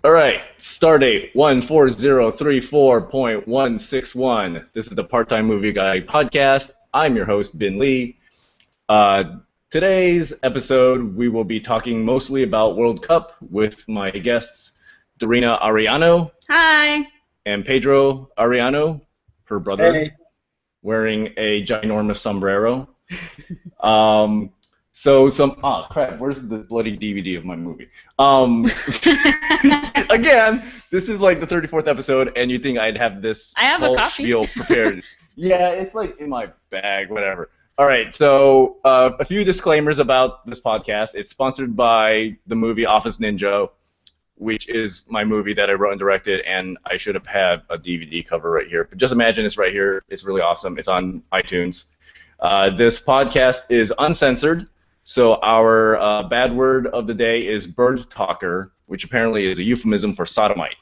All right, stardate 14034.161. This is the Part-Time Movie Guy podcast. I'm your host, Bin Lee. Today's episode, we will be talking mostly about World Cup with my guests, Dorina Arellano. Hi. And Pedro Arellano, her brother, Hey. wearing a ginormous sombrero. Crap, where's the bloody DVD of my movie? Again, this is like the 34th episode, and you think I'd have this whole spiel prepared. Yeah, it's like in my bag, whatever. All right, so a few disclaimers about this podcast. It's sponsored by the movie Office Ninja, which is my movie that I wrote and directed, and I should have had a DVD cover right here. But just imagine it's right here. It's really awesome. It's on iTunes. This podcast is uncensored. So our bad word of the day is bird talker, which apparently is a euphemism for sodomite.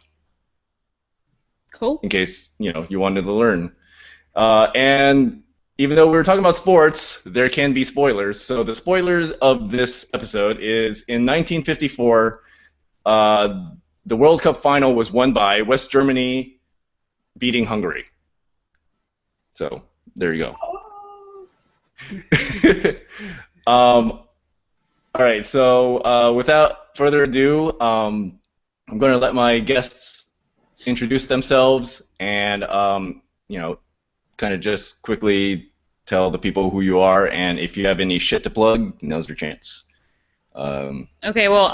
Cool. In case you wanted to learn. And even though we were talking about sports, there can be spoilers. So the spoilers of this episode is in 1954, the World Cup final was won by West Germany beating Hungary. So there you go. All right, so without further ado, I'm going to let my guests introduce themselves and, kind of just quickly tell the people who you are, and if you have any shit to plug, now's your chance. Okay, well,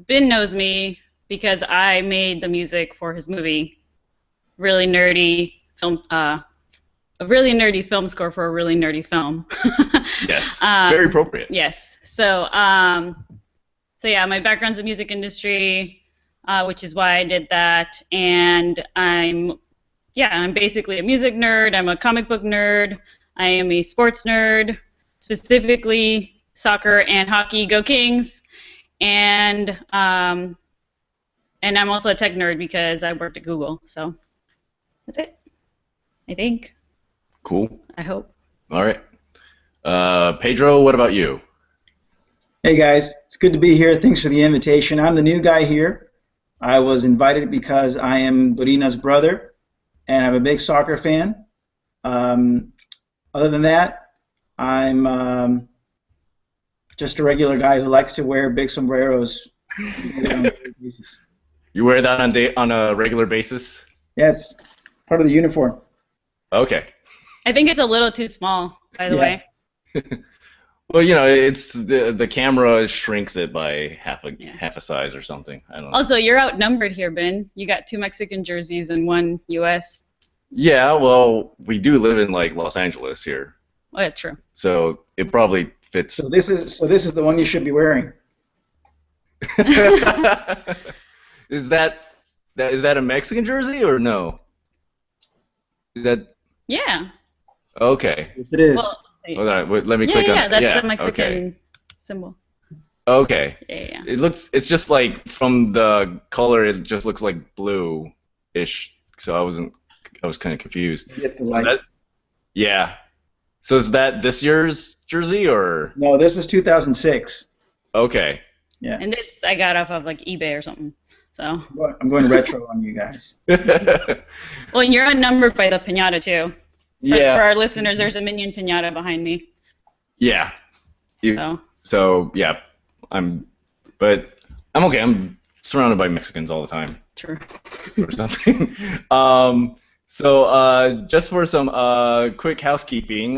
Ben knows me because I made the music for his movie. Really nerdy films. A really nerdy film score for a really nerdy film. Yes, very appropriate. Yes. So yeah, my background's in the music industry, which is why I did that. And I'm basically a music nerd. I'm a comic book nerd. I am a sports nerd, specifically soccer and hockey. Go Kings! And I'm also a tech nerd because I worked at Google. So that's it, I think. Cool. I hope. All right. Pedro, what about you? Hey guys, it's good to be here. Thanks for the invitation. I'm the new guy here. I was invited because I am Dorina's brother, and I'm a big soccer fan. Other than that, I'm just a regular guy who likes to wear big sombreros. You wear that on a regular basis? Yes, part of the uniform. Okay. I think it's a little too small, by the way. Well, it's the camera shrinks it by half a size or something. I don't know. Also, you're outnumbered here, Ben. You got 2 Mexican jerseys and 1 U.S. Yeah, well, we do live in like Los Angeles here. Oh, yeah, true. So it probably fits. So this is the one you should be wearing. Is that a Mexican jersey or no? Is that? Yeah. Okay. Yes, it is. Well, hold on, let me click on it. That's the Mexican symbol. Okay. Yeah. It's just like from the color, it just looks like blue-ish. So I was kind of confused. It's the light. Yeah. So is that this year's jersey or? No, this was 2006. Okay. Yeah. And this I got off of like eBay or something. So. I'm going retro on you guys. Well, you're outnumbered by the piñata too. Yeah. For our listeners, there's a Minion piñata behind me. Yeah. So yeah, but I'm okay. I'm surrounded by Mexicans all the time. True. Or something. So just for some quick housekeeping,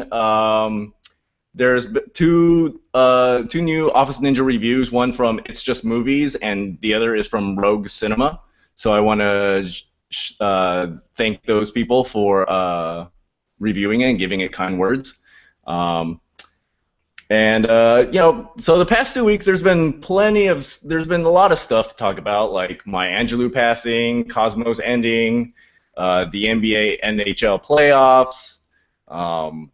there's two new Office Ninja reviews. One from It's Just Movies, and the other is from Rogue Cinema. So I want to thank those people for reviewing it and giving it kind words. So the past 2 weeks there's been a lot of stuff to talk about, like Maya Angelou passing, Cosmos ending, the NBA NHL playoffs, the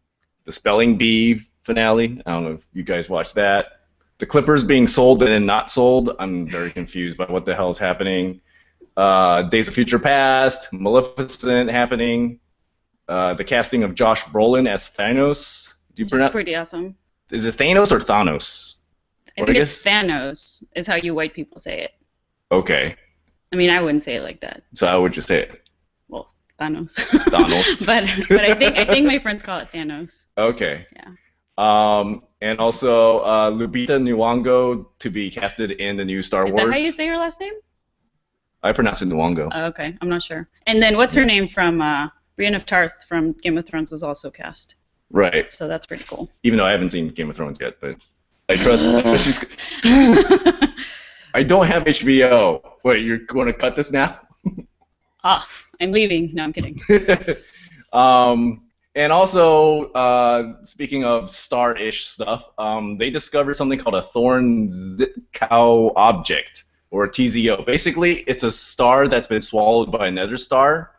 Spelling Bee finale. I don't know if you guys watched that. The Clippers being sold and then not sold. I'm very confused by what the hell is happening. Days of Future Past, Maleficent happening. The casting of Josh Brolin as Thanos. Pretty awesome. Is it Thanos or Thanos? I think it's Thanos, is how you white people say it. Okay. I mean, I wouldn't say it like that. So how would you say it? Well, Thanos. Thanos. but I think my friends call it Thanos. Okay. Yeah. And also Lupita Nyong'o to be casted in the new Star Wars. Is that how you say her last name? I pronounce it Nyong'o. Oh, okay, I'm not sure. And then what's her name from Brienne of Tarth from Game of Thrones was also cast. Right. So that's pretty cool. Even though I haven't seen Game of Thrones yet, but I trust she's. I don't have HBO. Wait, you're going to cut this now? I'm leaving. No, I'm kidding. And also, speaking of star-ish stuff, they discovered something called a Thorn-Zitkow object, or a TZO. Basically, it's a star that's been swallowed by another star.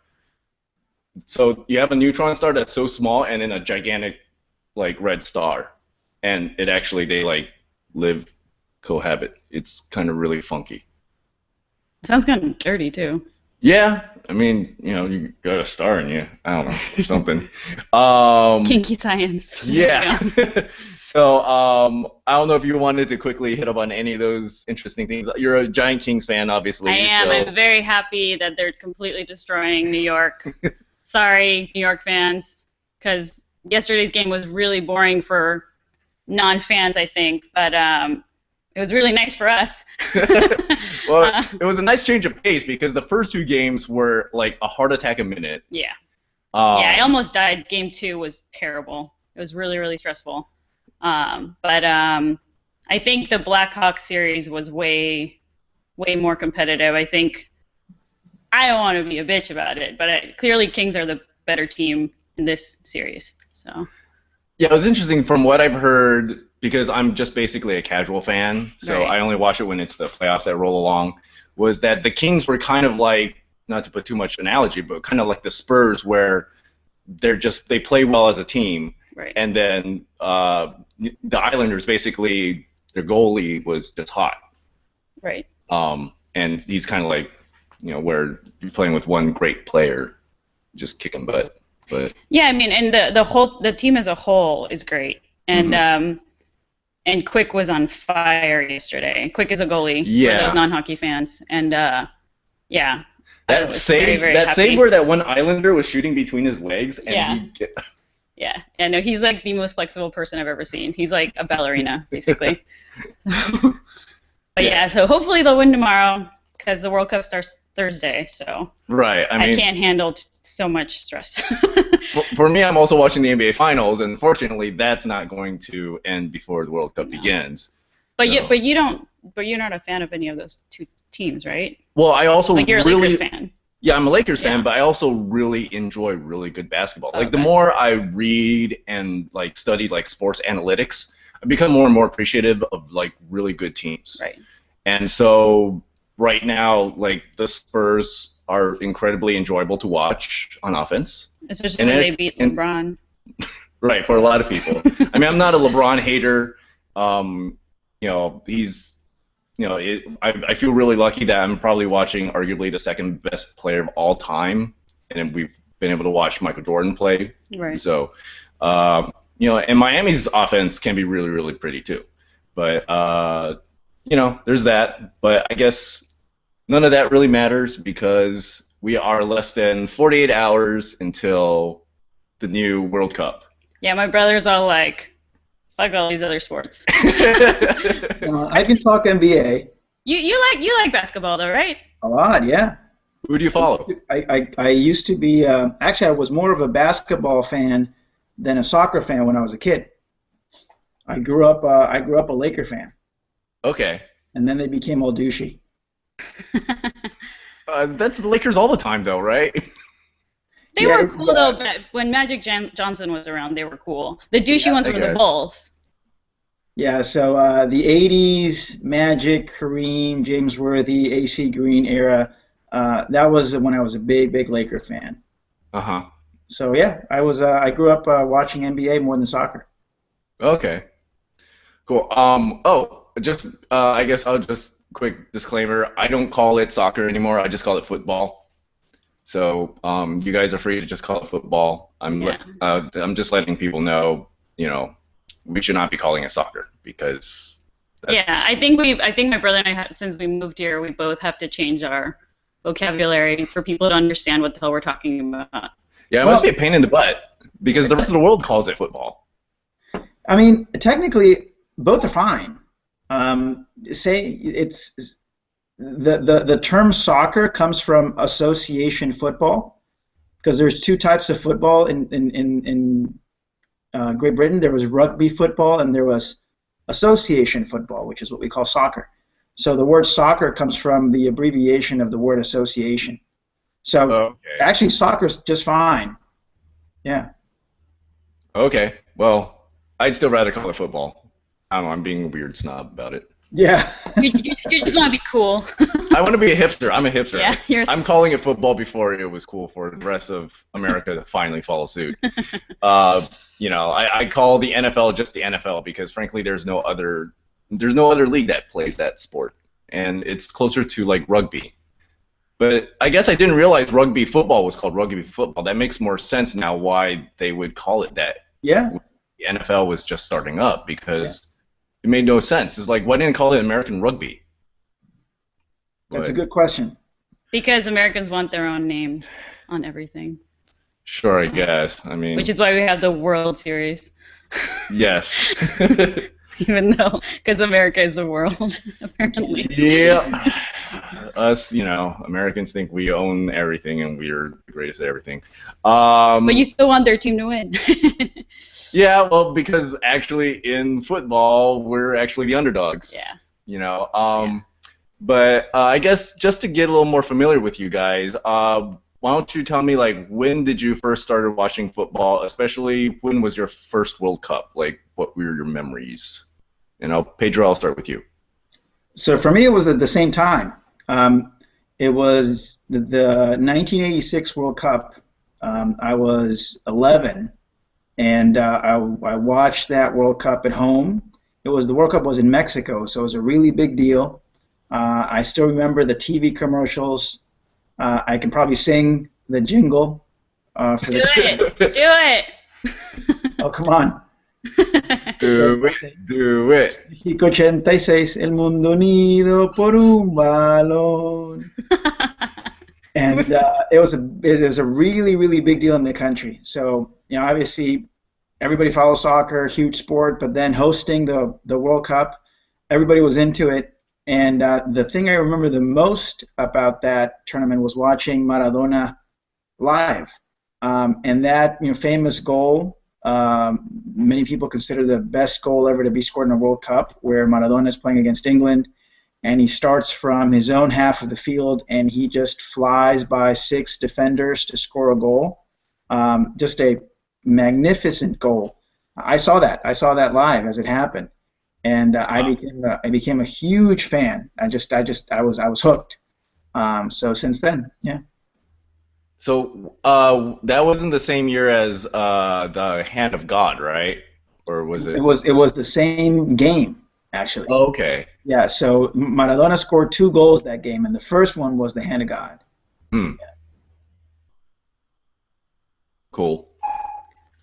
So you have a neutron star that's so small, and then a gigantic, like, red star, and it actually they cohabit. It's kind of really funky. Sounds kind of dirty too. Yeah, I mean, you got a star in you. I don't know, something. Kinky science. Yeah. So I don't know if you wanted to quickly hit up on any of those interesting things. You're a giant Kings fan, obviously. I am. So. I'm very happy that they're completely destroying New York. Sorry, New York fans, because yesterday's game was really boring for non-fans, I think, but it was really nice for us. Well, it was a nice change of pace because the first two games were like a heart attack a minute. Yeah. Yeah, I almost died. Game 2 was terrible. It was really, really stressful. But I think the Blackhawks series was way more competitive. I think I don't want to be a bitch about it, but clearly Kings are the better team in this series. So. Yeah, it was interesting from what I've heard because I'm just basically a casual fan, so right. I only watch it when it's the playoffs that roll along. Was that the Kings were kind of like, not to put too much analogy, but kind of like the Spurs where they play well as a team. Right. And then the Islanders, basically, their goalie was just hot. Right. And he's kind of like, where you're playing with one great player, just kicking butt. But yeah, I mean, and the team as a whole is great, and and Quick was on fire yesterday. Quick is a goalie for those non-hockey fans, and yeah. That save where that one Islander was shooting between his legs, and Yeah, no, he's like the most flexible person I've ever seen. He's like a ballerina, basically. But yeah, so hopefully they'll win tomorrow because the World Cup starts Thursday. So right, I can't handle so much stress. for me, I'm also watching the NBA Finals, and unfortunately, that's not going to end before the World Cup begins. But you're not a fan of any of those two teams, right? Well, I also you're a Lakers fan. Yeah, I'm a Lakers fan, but I also really enjoy really good basketball. Like the more I read and study sports analytics, I become more and more appreciative of really good teams. Right. And so right now, the Spurs are incredibly enjoyable to watch on offense. Especially when they beat LeBron. Right, for a lot of people. I mean, I'm not a LeBron hater. He's. I feel really lucky that I'm probably watching arguably the second best player of all time, and we've been able to watch Michael Jordan play. Right. So, and Miami's offense can be really, really pretty too. But, there's that. But I guess none of that really matters because we are less than 48 hours until the new World Cup. Yeah, my brother's all like, fuck all these other sports. I can talk NBA. You like basketball though, right? A lot, yeah. Who do you follow? I used to be actually I was more of a basketball fan than a soccer fan when I was a kid. I grew up a Laker fan. Okay. And then they became all douchey. That's the Lakers all the time though, right? They were cool though, but when Magic Johnson was around, they were cool. The douchey ones were the Bulls. Yeah, so the 80s, Magic, Kareem, James Worthy, AC Green era, that was when I was a big Laker fan. Uh-huh. So yeah, I grew up watching NBA more than soccer. Okay. Cool. I guess I'll just quick disclaimer, I don't call it soccer anymore, I just call it football. So you guys are free to just call it football. I'm just letting people know, we should not be calling it soccer because. I think my brother and I, since we moved here, we both have to change our vocabulary for people to understand what the hell we're talking about. Yeah, it must be a pain in the butt because the rest of the world calls it football. I mean, technically, both are fine. Say it's the term soccer comes from association football, because there's two types of football in Great Britain. There was rugby football and there was association football, which is what we call soccer. So the word soccer comes from the abbreviation of the word association. So actually, soccer's just fine. Yeah. Okay. Well, I'd still rather call it football. I don't know. I'm being a weird snob about it. Yeah. you just want to be cool. I want to be a hipster. I'm a hipster. Yeah, I'm calling it football before it was cool for the rest of America to finally follow suit. I call the NFL just the NFL because, frankly, there's no other league that plays that sport, and it's closer to like rugby. But I guess I didn't realize rugby football was called rugby football. That makes more sense now why they would call it that. Yeah. The NFL was just starting up because it made no sense. It's like, why didn't they call it American rugby? That's a good question. Because Americans want their own names on everything. Sure, I guess. I mean, which is why we have the World Series. Yes. Even though, because America is the world, apparently. Yeah. Us, Americans think we own everything and we're the greatest at everything. But you still want their team to win. Yeah, well, because actually in football, we're actually the underdogs. Yeah. But I guess just to get a little more familiar with you guys, why don't you tell me, like, when did you first started watching football, especially when was your first World Cup? Like, what were your memories? Pedro, I'll start with you. So for me, it was at the same time. It was the 1986 World Cup. I was 11, and I watched that World Cup at home. The World Cup was in Mexico, so it was a really big deal. I still remember the TV commercials. I can probably sing the jingle. Do it! Oh, come on. Do it. México 86, el mundo unido por un balón. And it was a really, really big deal in the country. So, obviously, everybody follows soccer, huge sport, but then hosting the World Cup, everybody was into it. And the thing I remember the most about that tournament was watching Maradona live. And that famous goal, many people consider the best goal ever to be scored in a World Cup, where Maradona is playing against England, and he starts from his own half of the field, and he just flies by 6 defenders to score a goal. Just a magnificent goal. I saw that live as it happened, and I became a huge fan. I was hooked. So since then, yeah. So that wasn't the same year as the Hand of God, right? Or was it? It was the same game, actually. Oh, okay. Yeah. So Maradona scored 2 goals that game, and the first one was the Hand of God. Yeah. Cool.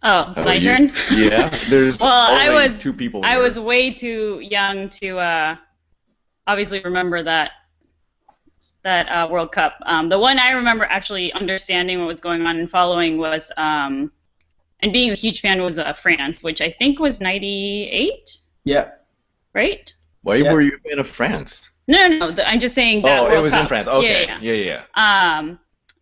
Oh, it's my turn? Yeah. There's only 2 people. I was way too young to obviously remember that World Cup. The one I remember actually understanding what was going on and following was, and being a huge fan, was France, which I think was 98? Yeah. Right? Why were you a fan of France? No. I'm just saying that World it was Cup. In France. Okay. Yeah.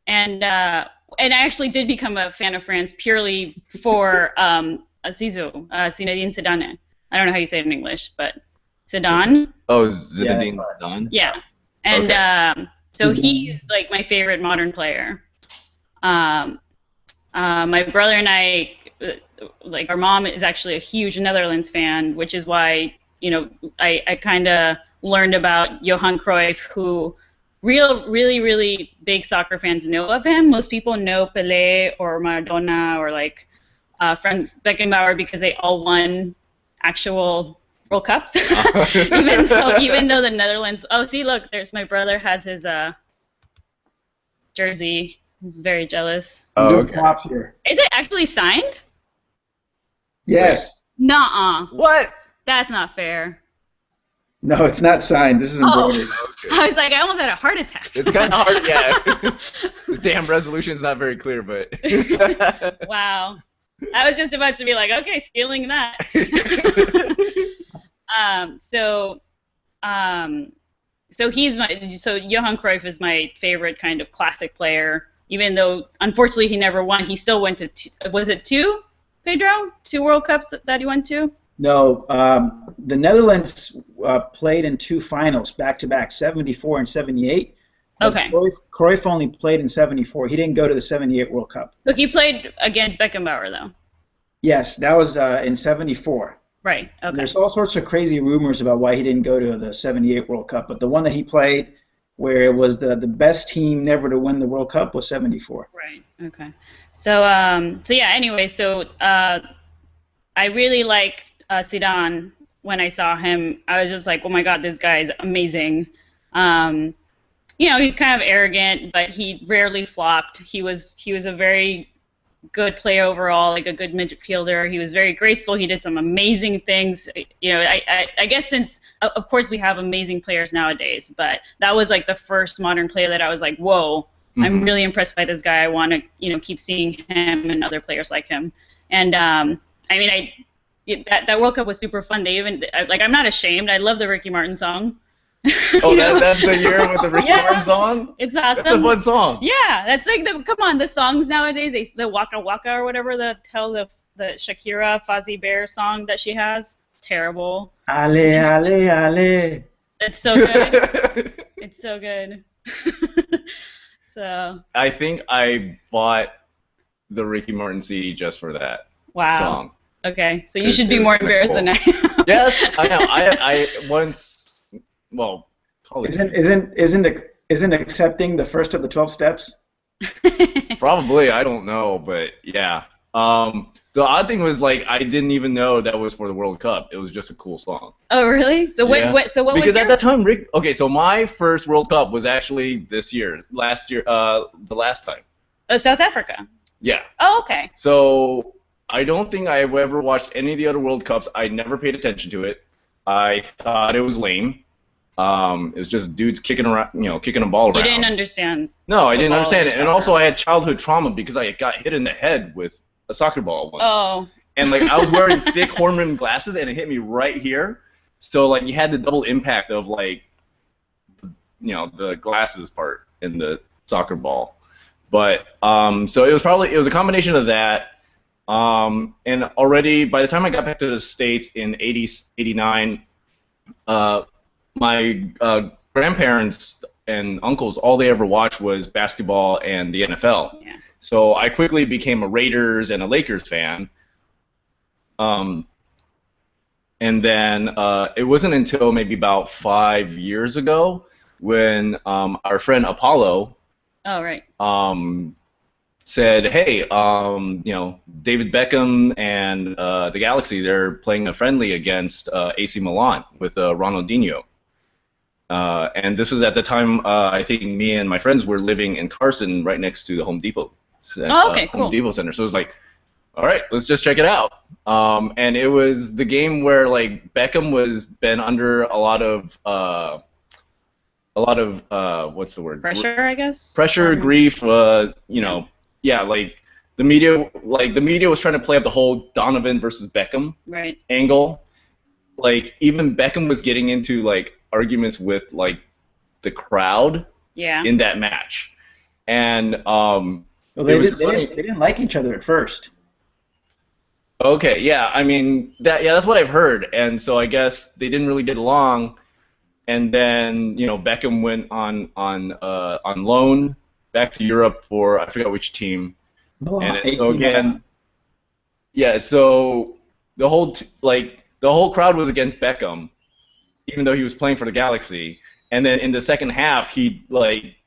And I actually did become a fan of France purely for Zinedine Zidane. I don't know how you say it in English, but Zidane. Oh, Zinedine Zidane? Yeah. And so he's like my favorite modern player. My brother and I, like, our mom is actually a huge Netherlands fan, which is why, I kind of learned about Johan Cruyff, who really, really big soccer fans know of him. Most people know Pelé or Maradona or like Franz Beckenbauer because they all won actual World Cups. even though the Netherlands. Oh, see, look, there's my brother has his jersey. He's very jealous. Oh, okay. Props here. Is it actually signed? Yes. Nuh-uh. What? That's not fair. No, it's not signed. This is embroidered. Oh, okay. I was like, I almost had a heart attack. It's kind of hard, yeah. The damn resolution is not very clear, but. Wow. I was just about to be like, okay, stealing that. So Johan Cruyff is my favorite kind of classic player. Even though, unfortunately, he never won, he still went to was it two, Pedro? 2 World Cups that he went to? No, the Netherlands played in 2 finals back-to-back, 74 and 78. Okay. Cruyff only played in 74. He didn't go to the 78 World Cup. Look, he played against Beckenbauer, though. Yes, that was in 74. Right, okay. And there's all sorts of crazy rumors about why he didn't go to the 78 World Cup, but the one that he played where it was the best team never to win the World Cup was 74. Right, okay. So yeah, anyway, I really liked Zidane when I saw him. I was just like, oh my God, this guy is amazing. You know, he's kind of arrogant, but he rarely flopped. He was a very good player overall, like a good midfielder. He was very graceful. He did some amazing things. You know, I guess since, of course, we have amazing players nowadays, but that was like the first modern player that I was like, whoa, I'm really impressed by this guy. I want to, you know, keep seeing him and other players like him. And I mean, that World Cup was super fun. They even I'm not ashamed. I love the Ricky Martin song. Oh, that's the year with the Ricky Martin song? It's awesome. That's a fun song. Yeah, that's like come on, the songs nowadays, the Waka Waka or whatever, the Shakira Fozzie Bear song that she has, terrible. Ale, ale, ale. It's so good. It's so good. So. I think I bought the Ricky Martin CD just for that song. Okay, so you should be more embarrassed than I am. Yes, I know. I once. Well, isn't accepting the first of the 12 steps? Probably, I don't know, but yeah. The odd thing was I didn't even know that was for the World Cup. It was just a cool song. Oh really? So what? Because was at that time, Okay, so my first World Cup was actually last year, the last time. Oh, South Africa. Yeah. Oh, okay. So I don't think I've ever watched any of the other World Cups. I never paid attention to it. I thought it was lame. It was just dudes kicking around, kicking a ball around. You didn't understand. No, I didn't understand it, and also I had childhood trauma because I got hit in the head with a soccer ball once. Oh. And I was wearing thick horn-rimmed glasses, and it hit me right here. So you had the double impact of the glasses part in the soccer ball. But so it was a combination of that. And already by the time I got back to the States in 89. My grandparents and uncles, all they ever watched was basketball and the NFL. Yeah. So I quickly became a Raiders and a Lakers fan. And then it wasn't until maybe about 5 years ago when our friend Apollo said, hey, David Beckham and the Galaxy, they're playing a friendly against AC Milan with Ronaldinho. And this was at the time, I think me and my friends were living in Carson, right next to the Home Depot. Cool. Home Depot Center. So it was like, all right, let's just check it out. And it was the game where Beckham was been under a lot of what's the word? Pressure, I guess. Pressure, grief. The media was trying to play up the whole Donovan versus Beckham angle. Even Beckham was getting into arguments with the crowd in that match, and they didn't like each other at first. Okay, yeah, I mean that's what I've heard, and so I guess they didn't really get along, and then Beckham went on loan back to Europe for I forgot which team, so again, so the whole crowd was against Beckham, even though he was playing for the Galaxy. And then in the second half, he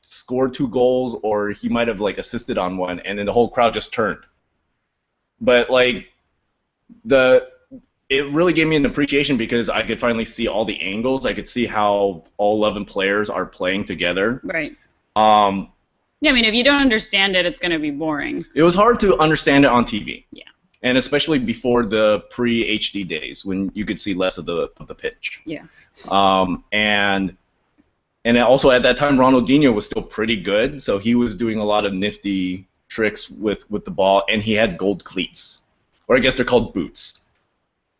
scored 2 goals, or he might have assisted on one, and then the whole crowd just turned. But it really gave me an appreciation because I could finally see all the angles. I could see how all 11 players are playing together. Right. Yeah, I mean, if you don't understand it, it's going to be boring. It was hard to understand it on TV. Yeah. and especially before the pre-HD days when you could see less of the pitch. Yeah. And also at that time, Ronaldinho was still pretty good, so he was doing a lot of nifty tricks with the ball, and he had gold cleats, or I guess they're called boots.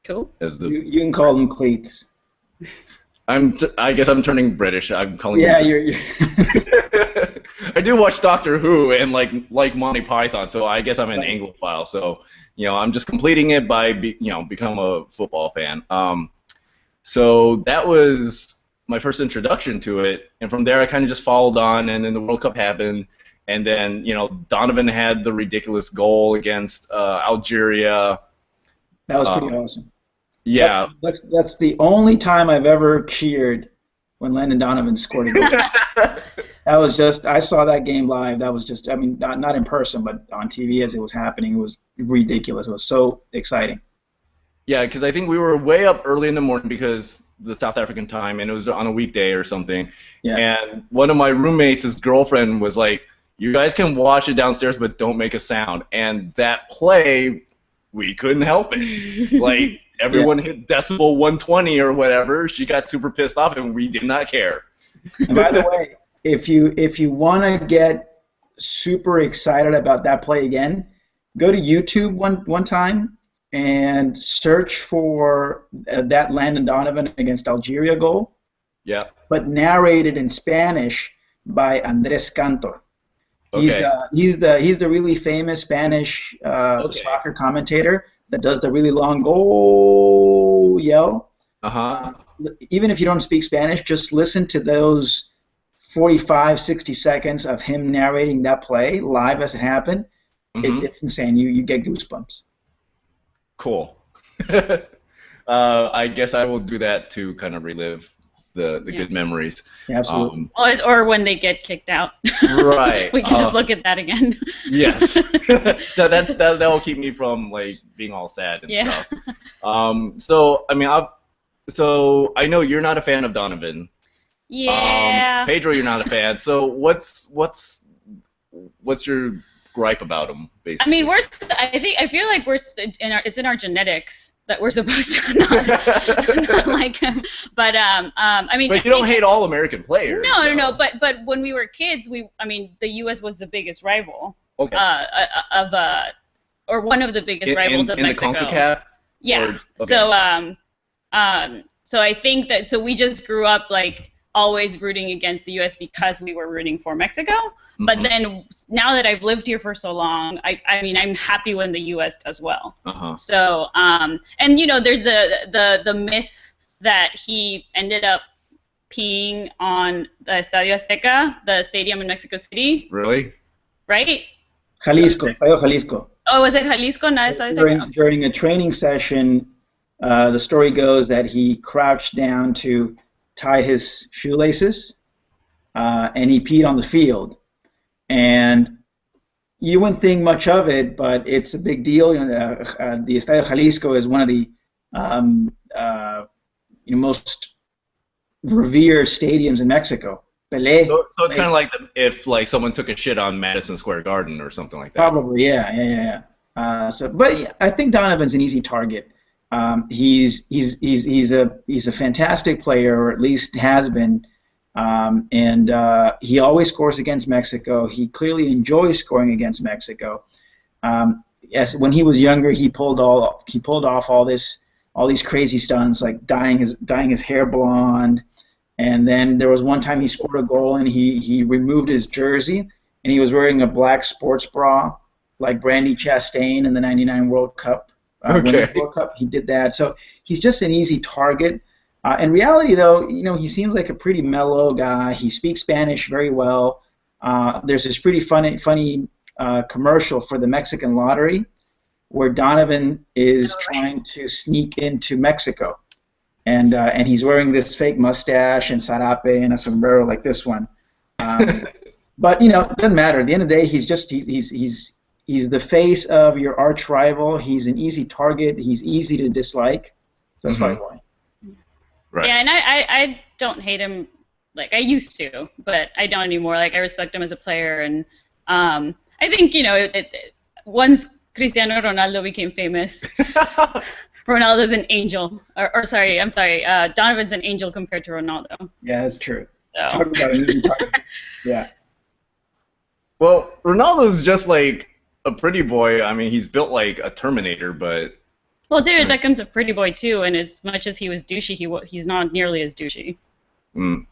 Cool. You can call them cleats. I guess I'm turning British. I'm calling. Yeah, you're. I do watch Doctor Who and like Monty Python, so I guess I'm an Anglophile. So I'm just completing it by become a football fan. So that was my first introduction to it, and from there I kind of just followed on, and then the World Cup happened, and then Donovan had the ridiculous goal against Algeria. That was pretty awesome. Yeah, that's the only time I've ever cheered when Landan Donovan scored a goal. That was just, I saw that game live. That was just, I mean, not in person, but on TV as it was happening. It was ridiculous. It was so exciting. Yeah, because I think we were way up early in the morning because the South African time, and it was on a weekday or something. Yeah. And one of my roommates' his girlfriend was like, "You guys can watch it downstairs, but don't make a sound." And that play, we couldn't help it. Like, everyone hit decibel 120 or whatever. She got super pissed off, and we did not care. And by the way, if you want to get super excited about that play again, go to YouTube one time and search for that Landan Donovan against Algeria goal. Yeah. But narrated in Spanish by Andrés Cantor. Okay. He's the really famous Spanish soccer commentator that does the really long goal yell. Even if you don't speak Spanish, just listen to those 45, 60 seconds of him narrating that play live as it happened. It's insane. You get goosebumps. Cool. I guess I will do that to kind of relive the good memories. Yeah, absolutely. Or when they get kicked out. Right. We can just look at that again. Yes. that will keep me from being all sad and stuff. So I mean, so I know you're not a fan of Donovan. Yeah. Pedro, you're not a fan. So what's your gripe about him, basically? I mean, I feel like it's in our genetics that we're supposed to not like him. But I mean. But you don't hate all American players. No. But when we were kids, the U.S. was the biggest rival. Okay. Or one of the biggest rivals of Mexico. In the CONCACAF? Yeah. Okay. So I think that we just grew up always rooting against the U.S. because we were rooting for Mexico. But then now that I've lived here for so long, I mean, I'm happy when the U.S. does well. So and there's the myth that he ended up peeing on the Estadio Azteca, the stadium in Mexico City. Really? Right? Jalisco, Estadio Jalisco. Oh, was it Jalisco? Not Estadio Azteca? During a training session, the story goes that he crouched down to tie his shoelaces, and he peed on the field. And you wouldn't think much of it, but it's a big deal. The Estadio Jalisco is one of the most revered stadiums in Mexico. Pelé. So it's kind of like if someone took a shit on Madison Square Garden or something like that. Probably, yeah. But I think Donovan's an easy target. He's a fantastic player, or at least has been, and he always scores against Mexico. He clearly enjoys scoring against Mexico. Yes, when he was younger, he pulled off all these crazy stunts, like dyeing his hair blonde, and then there was one time he scored a goal and he removed his jersey and he was wearing a black sports bra like Brandy Chastain in the '99 World Cup. World Cup, he did that. So he's just an easy target. In reality, though, he seems like a pretty mellow guy. He speaks Spanish very well. There's this pretty funny commercial for the Mexican lottery where Donovan is trying to sneak into Mexico, and he's wearing this fake mustache and sarape and a sombrero like this one. But it doesn't matter. At the end of the day, he's the face of your arch rival. He's an easy target. He's easy to dislike. So that's probably why. Right. Yeah, and I don't hate him like I used to, but I don't anymore. I respect him as a player, and I think once Cristiano Ronaldo became famous. Ronaldo's an angel. Or sorry, I'm sorry. Donovan's an angel compared to Ronaldo. Yeah, that's true. So. Talk about an easy target. Yeah. Well, Ronaldo's just like a pretty boy. I mean, he's built like a Terminator, but... Well, David Beckham's a pretty boy, too, and as much as he was douchey, he's not nearly as douchey. I don't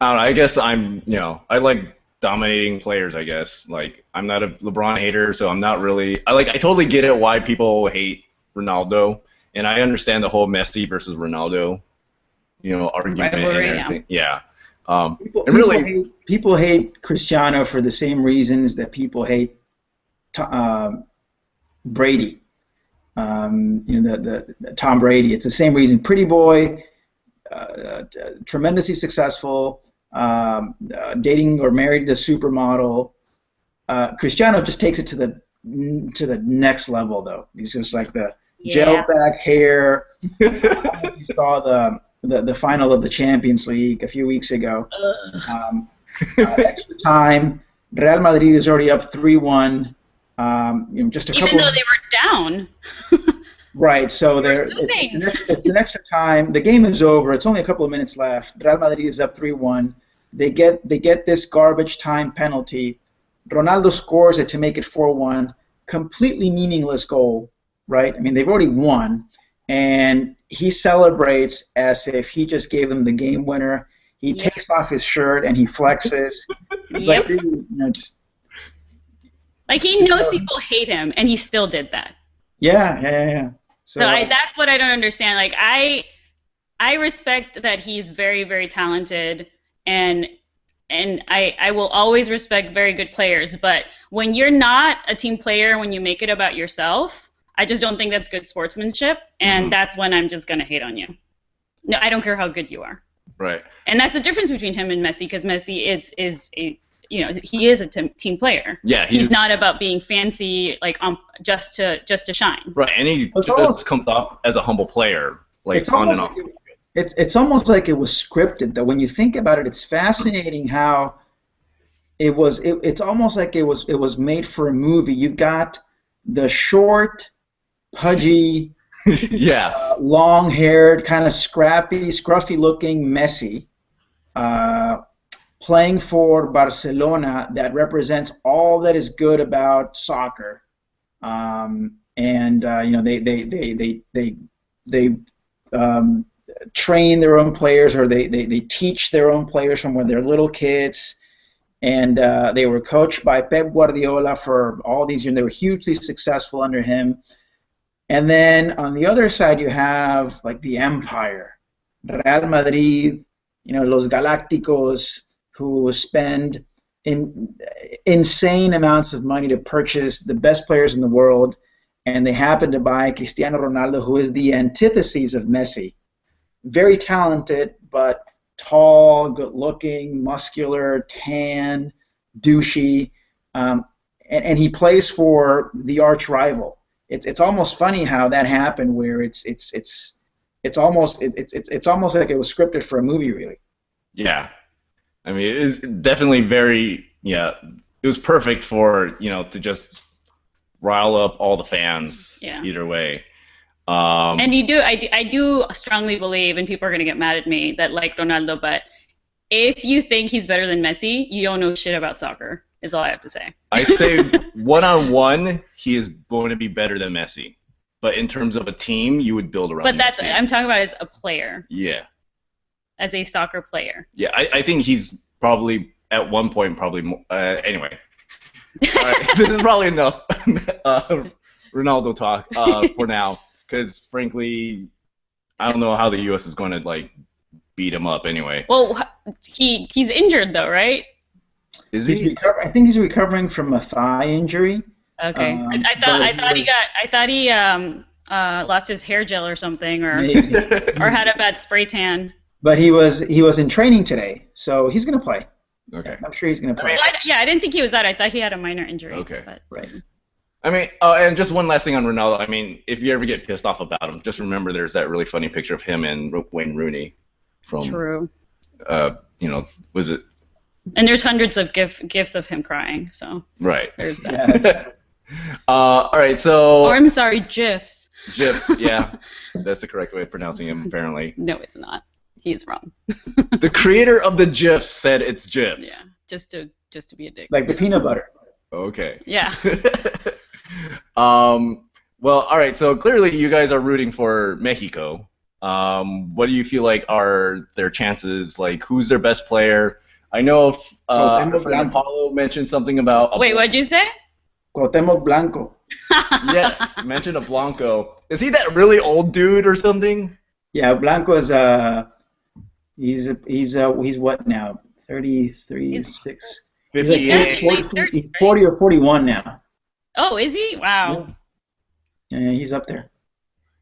know, I guess I'm, I like dominating players, I guess. Like, I'm not a LeBron hater, so I'm not really... I totally get it why people hate Ronaldo, and I understand the whole Messi versus Ronaldo, argument Rivalry, and everything. Yeah. People hate Cristiano for the same reasons that people hate Brady. The Tom Brady. It's the same reason. Pretty boy, tremendously successful, dating or married a supermodel. Cristiano just takes it to the next level, though. He's just like the gel back hair. I don't know if you saw the final of the Champions League a few weeks ago. Extra time. Real Madrid is already up 3-1. Just a couple. Even though they were down. Right. So it's an extra time. The game is over. It's only a couple of minutes left. Real Madrid is up 3-1. They get this garbage time penalty. Ronaldo scores it to make it 4-1. Completely meaningless goal. Right. I mean, they've already won, and he celebrates as if he just gave them the game winner. He takes off his shirt and he flexes. Yep. Like he knows people hate him, and he still did that. Yeah. So that's what I don't understand. Like I respect that he's very, very talented, and I will always respect very good players. But when you're not a team player, when you make it about yourself, I just don't think that's good sportsmanship, and that's when I'm just gonna hate on you. No, I don't care how good you are. Right. And that's the difference between him and Messi, because Messi is he is a team player. Yeah, he's not about being fancy, like just to shine. Right, and he just comes off as a humble player, like on and off. It's almost like it was scripted, though. When you think about it, it's fascinating how it was. It's almost like it was made for a movie. You've got the short, pudgy, long-haired, kind of scruffy-looking Messi. Playing for Barcelona, that represents all that is good about soccer, they train their own players, or they teach their own players from when they're little kids, and they were coached by Pep Guardiola for all these years. They were hugely successful under him. And then on the other side, you have like the Empire, Real Madrid, Los Galácticos, who spend insane amounts of money to purchase the best players in the world, and they happen to buy Cristiano Ronaldo, who is the antithesis of Messi. Very talented, but tall, good-looking, muscular, tan, douchey, and he plays for the arch rival. It's almost funny how that happened, where it's almost like it was scripted for a movie, really. Yeah. I mean, it is definitely very, it was perfect for, to just rile up all the fans either way. And I do strongly believe, and people are going to get mad at me that like Ronaldo, but if you think he's better than Messi, you don't know shit about soccer, is all I have to say. I say one-on-one, he is going to be better than Messi. But in terms of a team, you would build around Messi. I'm talking about as a player. Yeah. As a soccer player. Yeah, I think he's probably at one point more. Anyway, all right, this is probably enough Ronaldo talk for now, because frankly, I don't know how the U.S. is going to beat him up anyway. Well, he's injured though, right? Is he? I think he's recovering from a thigh injury. Okay, I thought he lost his hair gel or something, or had a bad spray tan. But he was in training today, so he's going to play. Okay. I'm sure he's going to play. I didn't think he was out. I thought he had a minor injury. Okay. But. Right. I mean, and just one last thing on Ronaldo. I mean, if you ever get pissed off about him, just remember there's that really funny picture of him and Wayne Rooney from. True. Was it? And there's hundreds of gifs of him crying. So. Right. There's that. All right, so. Or I'm sorry, GIFs. GIFs, yeah. That's the correct way of pronouncing him, apparently. No, it's not. He's wrong. The creator of the GIFs said it's GIFs. Yeah, just to be a dick. Like the peanut butter. Okay. Yeah. Well, all right. So clearly, you guys are rooting for Mexico. What do you feel like are their chances? Like, who's their best player? I know if Paulo mentioned something about. Wait, what'd you say? Cuauhtémoc Blanco. Yes, mentioned a Blanco. Is he that really old dude or something? Yeah, Blanco is he's what now? 33, 6. He's like 40 or 41 now. Oh, is he? Wow. Yeah, he's up there.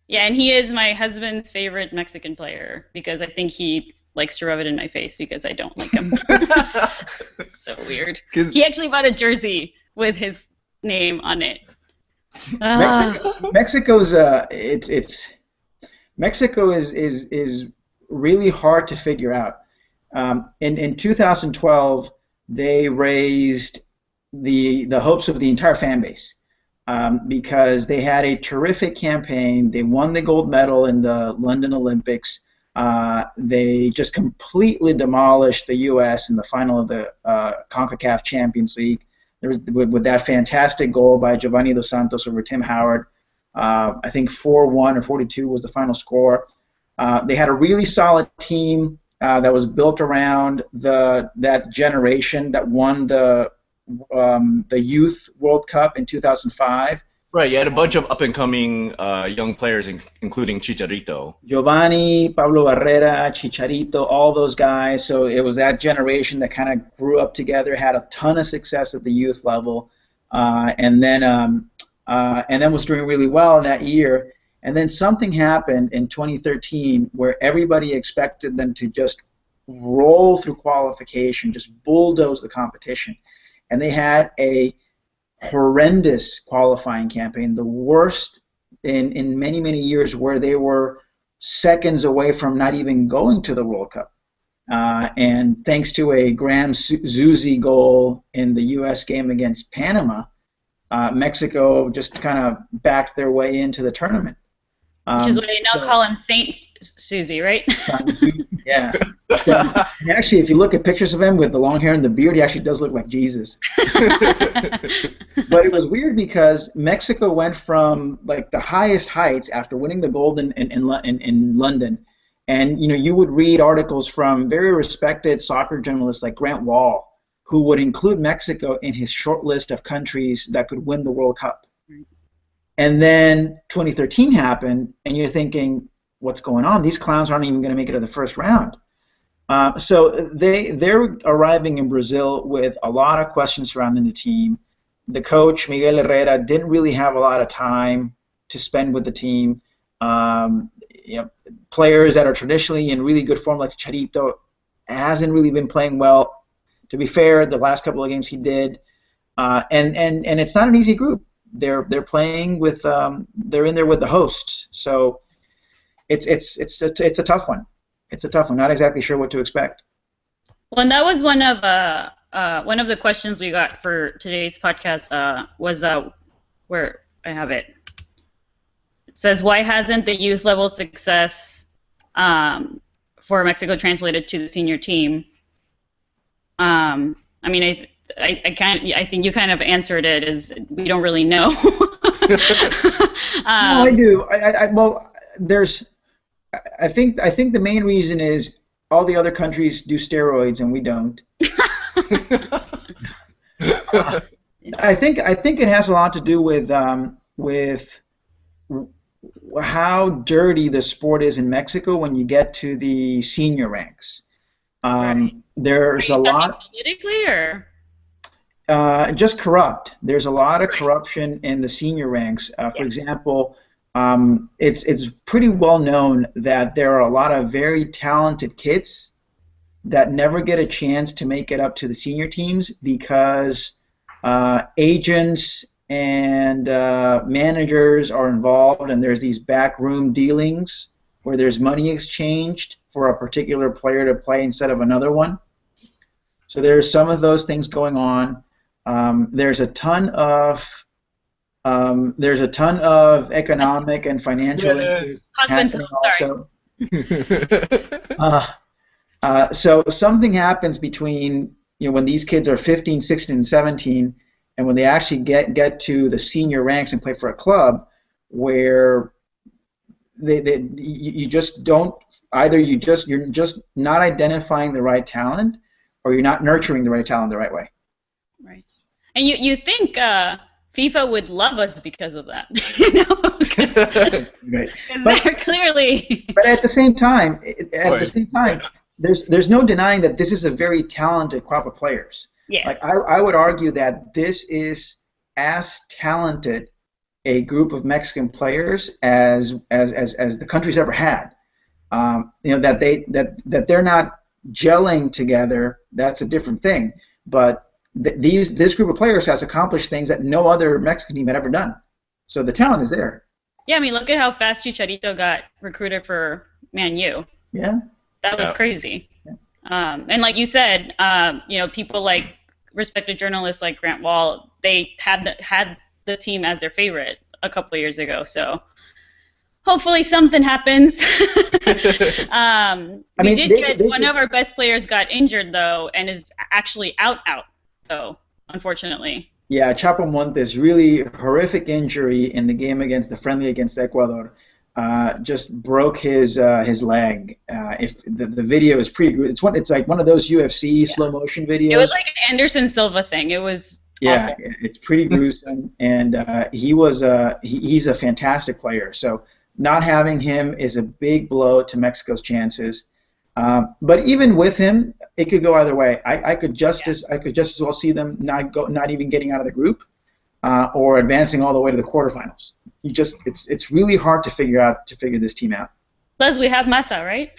Yeah, and he is my husband's favorite Mexican player because I think he likes to rub it in my face because I don't like him. It's so weird. He actually bought a jersey with his name on it. Mexico is really hard to figure out. In 2012, they raised the hopes of the entire fan base because they had a terrific campaign. They won the gold medal in the London Olympics. They just completely demolished the U.S. in the final of the CONCACAF Champions League. There was with that fantastic goal by Giovanni Dos Santos over Tim Howard. I think 4-1 or 4-2 was the final score. They had a really solid team that was built around that generation that won the Youth World Cup in 2005. Right, you had a bunch of up-and-coming young players, including Chicharito. Giovanni, Pablo Barrera, Chicharito, all those guys. So it was that generation that kind of grew up together, had a ton of success at the youth level, and then was doing really well in that year. And then something happened in 2013 where everybody expected them to just roll through qualification, just bulldoze the competition. And they had a horrendous qualifying campaign, the worst in many, many years, where they were seconds away from not even going to the World Cup. And thanks to a Graham Zusi goal in the U.S. game against Panama, Mexico just kind of backed their way into the tournament. Which is what they now call him Saint Susie, right? Yeah. And actually, if you look at pictures of him with the long hair and the beard, he actually does look like Jesus. But it was weird because Mexico went from like the highest heights after winning the gold in London, and you would read articles from very respected soccer journalists like Grant Wall, who would include Mexico in his short list of countries that could win the World Cup. And then 2013 happened, and you're thinking, what's going on? These clowns aren't even going to make it to the first round. So they're arriving in Brazil with a lot of questions surrounding the team. The coach, Miguel Herrera, didn't really have a lot of time to spend with the team. Players that are traditionally in really good form, like Chicharito, hasn't really been playing well. To be fair, the last couple of games he did. And it's not an easy group. They're playing with they're in there with the hosts, so it's a tough one. It's a tough one. Not exactly sure what to expect. Well, and that was one of the questions we got for today's podcast. Was where I have it. It says, why hasn't the youth level success for Mexico translated to the senior team? I mean, I think you kind of answered it as we don't really know. No, I do. I think the main reason is all the other countries do steroids and we don't. I think it has a lot to do with how dirty the sport is in Mexico when you get to the senior ranks. Right. There's a lot. Politically, or? Just corrupt. There's a lot of corruption in the senior ranks. For example, it's pretty well known that there are a lot of very talented kids that never get a chance to make it up to the senior teams because agents and managers are involved, and there's these backroom dealings where there's money exchanged for a particular player to play instead of another one. So there's some of those things going on. There's a ton of There's a ton of economic and financial issues happening also. So something happens between when these kids are 15, 16, and 17, and when they actually get to the senior ranks and play for a club, where you just don't you're just not identifying the right talent, or you're not nurturing the right talent the right way. Right. And you think FIFA would love us because of that, you know? Right. They're clearly. But at the same time, there's no denying that this is a very talented crop of players. Yeah. Like I would argue that this is as talented a group of Mexican players as the country's ever had. That they're not gelling together, that's a different thing. But this group of players has accomplished things that no other Mexican team had ever done. So the talent is there. Yeah, I mean, look at how fast Chicharito got recruited for Man U. Yeah. That was crazy. Yeah. And like you said, people like respected journalists like Grant Wall, they had the team as their favorite a couple of years ago. So hopefully something happens. We did get one of our best players got injured though, and is actually out. So unfortunately. Yeah, Chapo Montes, really horrific injury in the game against the friendly against Ecuador. Just broke his leg. If the video is pretty good, it's like one of those UFC slow motion videos. It was like an Anderson Silva thing. It was awful. It's pretty gruesome, and he's a fantastic player. So not having him is a big blow to Mexico's chances. But even with him, it could go either way. I could just as well see them not even getting out of the group, or advancing all the way to the quarterfinals. It's really hard to figure this team out. Plus, we have Massa, right?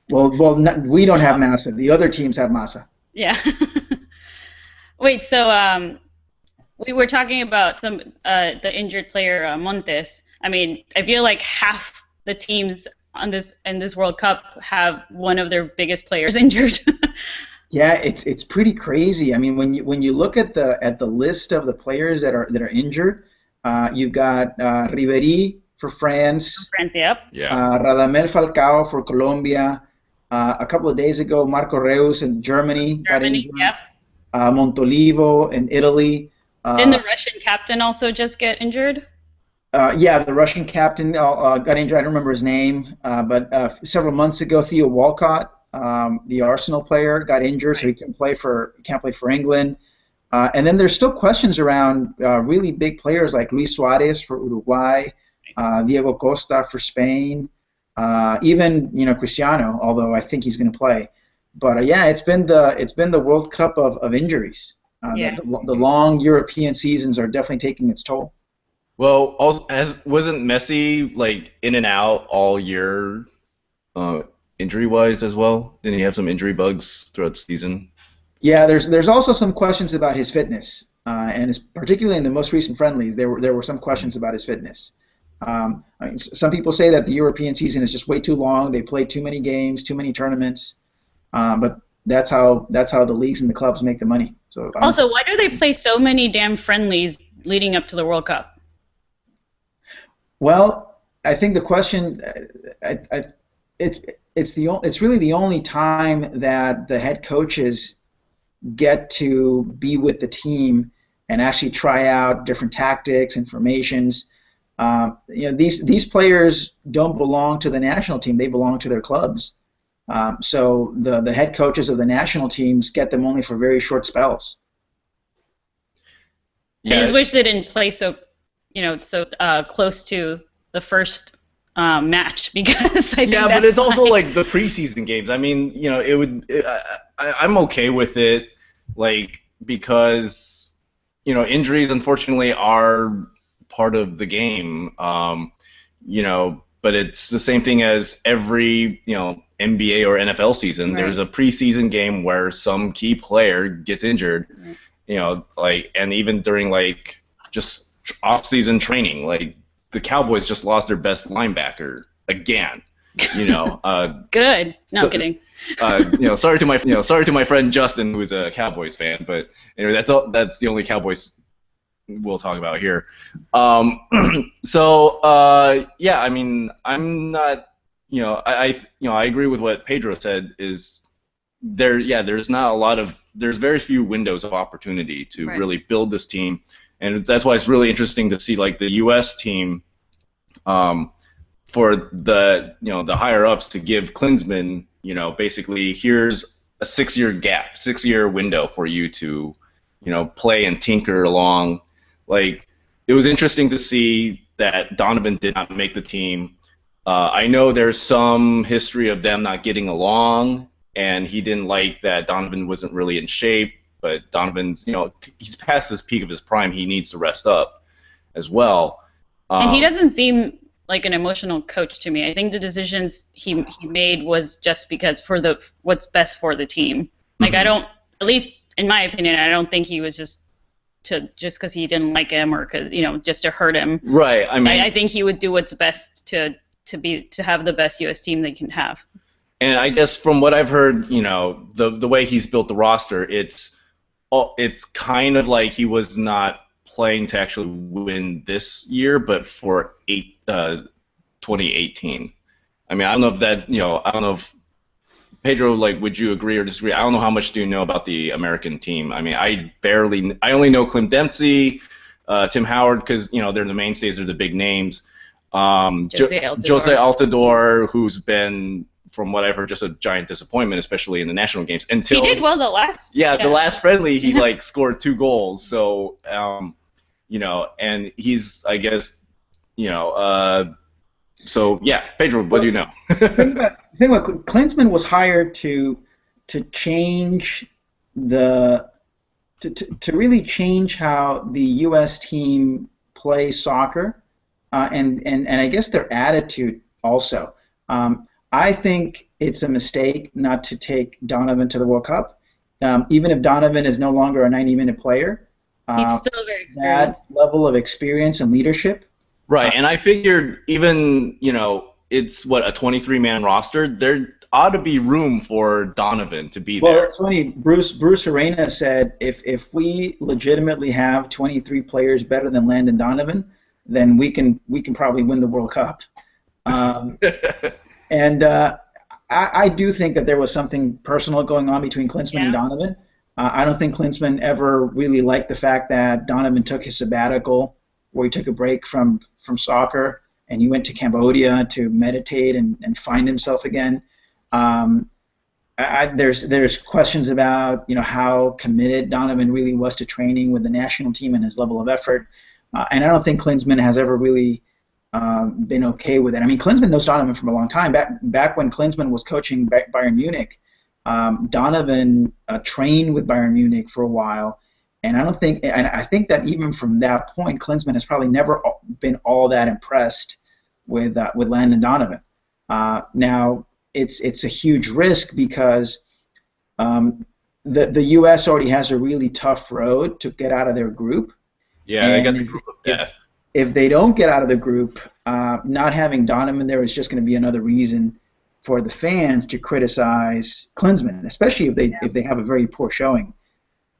We don't have Massa. The other teams have Massa. Yeah. Wait, so we were talking about the injured player Montes. I mean, I feel like half the teams in this World Cup have one of their biggest players injured. Yeah, it's pretty crazy. I mean, when you look at the list of the players that are injured, you've got Rivalry for France. Yep. Yeah. Radamel Falcao for Colombia. A couple of days ago, Marco Reus in Germany got injured. Yep. Montolivo in Italy. Didn't the Russian captain also just get injured? Yeah, the Russian captain got injured. I don't remember his name, but several months ago, Theo Walcott, the Arsenal player, got injured, so he can't play for England. And then there's still questions around really big players like Luis Suarez for Uruguay, Diego Costa for Spain, even Cristiano, although I think he's going to play. But it's been the World Cup of injuries. The long European seasons are definitely taking its toll. Well, wasn't Messi like in and out all year, injury-wise as well? Didn't he have some injury bugs throughout the season? Yeah, there's also some questions about his fitness, and particularly in the most recent friendlies, there were some questions about his fitness. I mean, some people say that the European season is just way too long. They play too many games, too many tournaments, but that's how the leagues and the clubs make the money. So also, why do they play so many damn friendlies leading up to the World Cup? Well, I think the question, it's really the only time that the head coaches get to be with the team and actually try out different tactics and formations. These players don't belong to the national team; they belong to their clubs. So the head coaches of the national teams get them only for very short spells. I just wish they didn't play so close to the first match, because I think but it's also like the preseason games. I mean, I'm okay with it, like, because injuries unfortunately are part of the game. But it's the same thing as every NBA or NFL season. Right. There's a preseason game where some key player gets injured. Mm-hmm. And even during just off-season training, the Cowboys just lost their best linebacker again. Good. No, kidding. Sorry to my friend Justin, who's a Cowboys fan, but anyway, that's the only Cowboys we'll talk about here. Yeah, I mean, I'm not, I agree with what Pedro said. Is there? Yeah, there's not a lot of, there's very few windows of opportunity to really build this team, and that's why it's really interesting to see like the U.S. team, for the the higher ups to give Klinsmann, basically here's a 6-year gap, 6-year window for you to, play and tinker along. Like, it was interesting to see that Donovan did not make the team. I know there's some history of them not getting along, and he didn't like that Donovan wasn't really in shape. But Donovan's, he's past this peak of his prime. He needs to rest up as well. And he doesn't seem like an emotional coach to me. I think the decisions he made was just because for what's best for the team. Like, I don't, at least in my opinion, I don't think he was just because he didn't like him or because just to hurt him. Right. I mean, I think he would do what's best to have the best U.S. team they can have. And I guess from what I've heard, the way he's built the roster, it's kind of like he was not playing to actually win this year, but for 2018. I mean, I don't know if that, I don't know if Pedro, like, would you agree or disagree? I don't know how much do you know about the American team. I mean, I only know Clint Dempsey, Tim Howard, because they're the mainstays, they're the big names. Jose Altidore, who's been, from what I've heard, just a giant disappointment, especially in the national games. Until he did well the last. Yeah, the last friendly, he like scored 2 goals. So, and he's, I guess, so yeah, Pedro, what do you know? the thing about Klinsmann was hired to change to really change how the U.S. team plays soccer, and I guess their attitude also. I think it's a mistake not to take Donovan to the World Cup, even if Donovan is no longer a 90-minute player. He's still very experienced. That level of experience and leadership. Right, and I figured even, it's a 23-man roster. There ought to be room for Donovan to be there. Well, it's funny. Bruce Arena said if we legitimately have 23 players better than Landan Donovan, then we can probably win the World Cup. And I do think that there was something personal going on between Klinsmann and Donovan. I don't think Klinsmann ever really liked the fact that Donovan took his sabbatical, where he took a break from soccer, and he went to Cambodia to meditate and find himself again. There's questions about how committed Donovan really was to training with the national team and his level of effort, and I don't think Klinsmann has ever really been okay with it. I mean, Klinsmann knows Donovan from a long time. Back when Klinsmann was coaching Bayern Munich, Donovan trained with Bayern Munich for a while. And I think that even from that point, Klinsmann has probably never been all that impressed with Landan Donovan. Now, it's a huge risk because the U.S. already has a really tough road to get out of their group. Yeah, they got the group of death. If they don't get out of the group, not having Donovan there is just going to be another reason for the fans to criticize Klinsmann, especially if they have a very poor showing.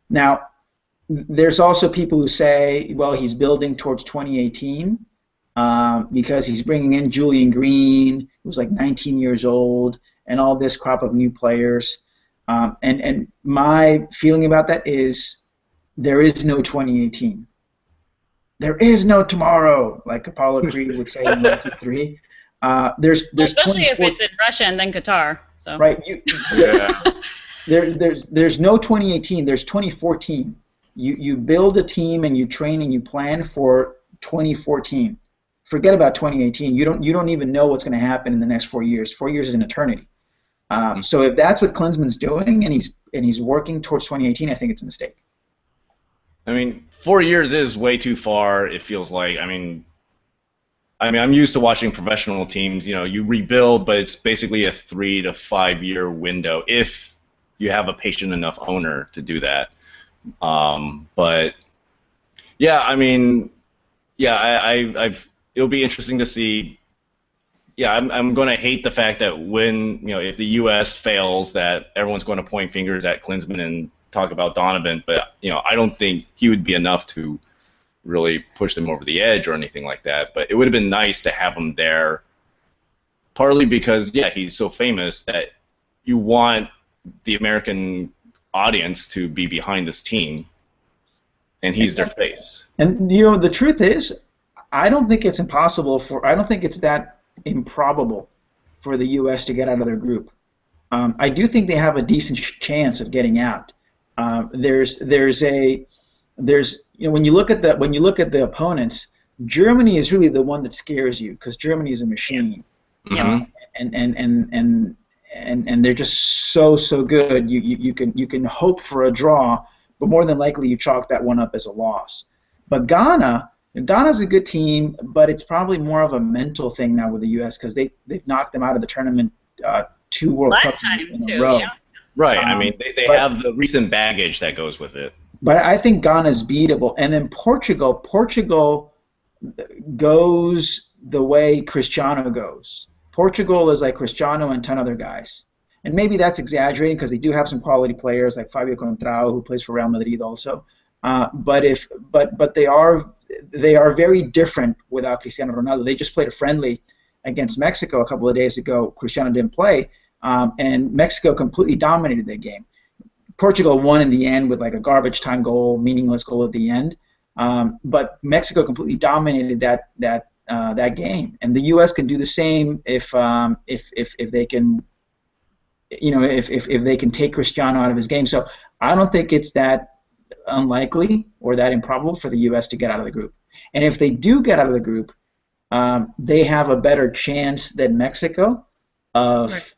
Now, there's also people who say, well, he's building towards 2018 because he's bringing in Julian Green, who's like 19 years old, and all this crop of new players. And my feeling about that is there is no 2018. There is no tomorrow, like Apollo Creed would say in Rocky 3. Especially if it's in Russia and then Qatar. So. Right. There's no 2018. There's 2014. You build a team and you train and you plan for 2014. Forget about 2018. You don't even know what's going to happen in the next 4 years. 4 years is an eternity. So if that's what Klinsmann's doing and he's working towards 2018, I think it's a mistake. I mean, 4 years is way too far. It feels like. I mean, I'm used to watching professional teams. You rebuild, but it's basically a 3 to 5 year window if you have a patient enough owner to do that. But yeah, I mean, it'll be interesting to see. Yeah, I'm going to hate the fact that when if the U.S. fails, that everyone's going to point fingers at Klinsmann and talk about Donovan. But I don't think he would be enough to really pushed him over the edge or anything like that. But it would have been nice to have him there, partly because, yeah, he's so famous that you want the American audience to be behind this team, and he's their face. And, you know, the truth is, I don't think it's I don't think it's that improbable for the U.S. to get out of their group. I do think they have a decent chance of getting out. There's you know, when you look at the opponents, Germany is really the one that scares you because Germany is a machine. Yeah. And they're just so good. You can hope for a draw, but more than likely you chalk that one up as a loss. But Ghana's a good team, but it's probably more of a mental thing now with the U.S. because they've knocked them out of the tournament 2 World Cups in a row. Yeah. Right. I mean, they have the recent baggage that goes with it. But I think Ghana's beatable. And then Portugal goes the way Cristiano goes. Portugal is like Cristiano and 10 other guys. And maybe that's exaggerating because they do have some quality players like Fabio Contrao, who plays for Real Madrid also. But they are very different without Cristiano Ronaldo. They just played a friendly against Mexico a couple of days ago. Cristiano didn't play, and Mexico completely dominated that game. Portugal won in the end with like a garbage time goal, meaningless goal at the end. But Mexico completely dominated that game, and the U.S. can do the same if they can, you know, if they can take Cristiano out of his game. So I don't think it's that unlikely or that improbable for the U.S. to get out of the group. And if they do get out of the group, they have a better chance than Mexico of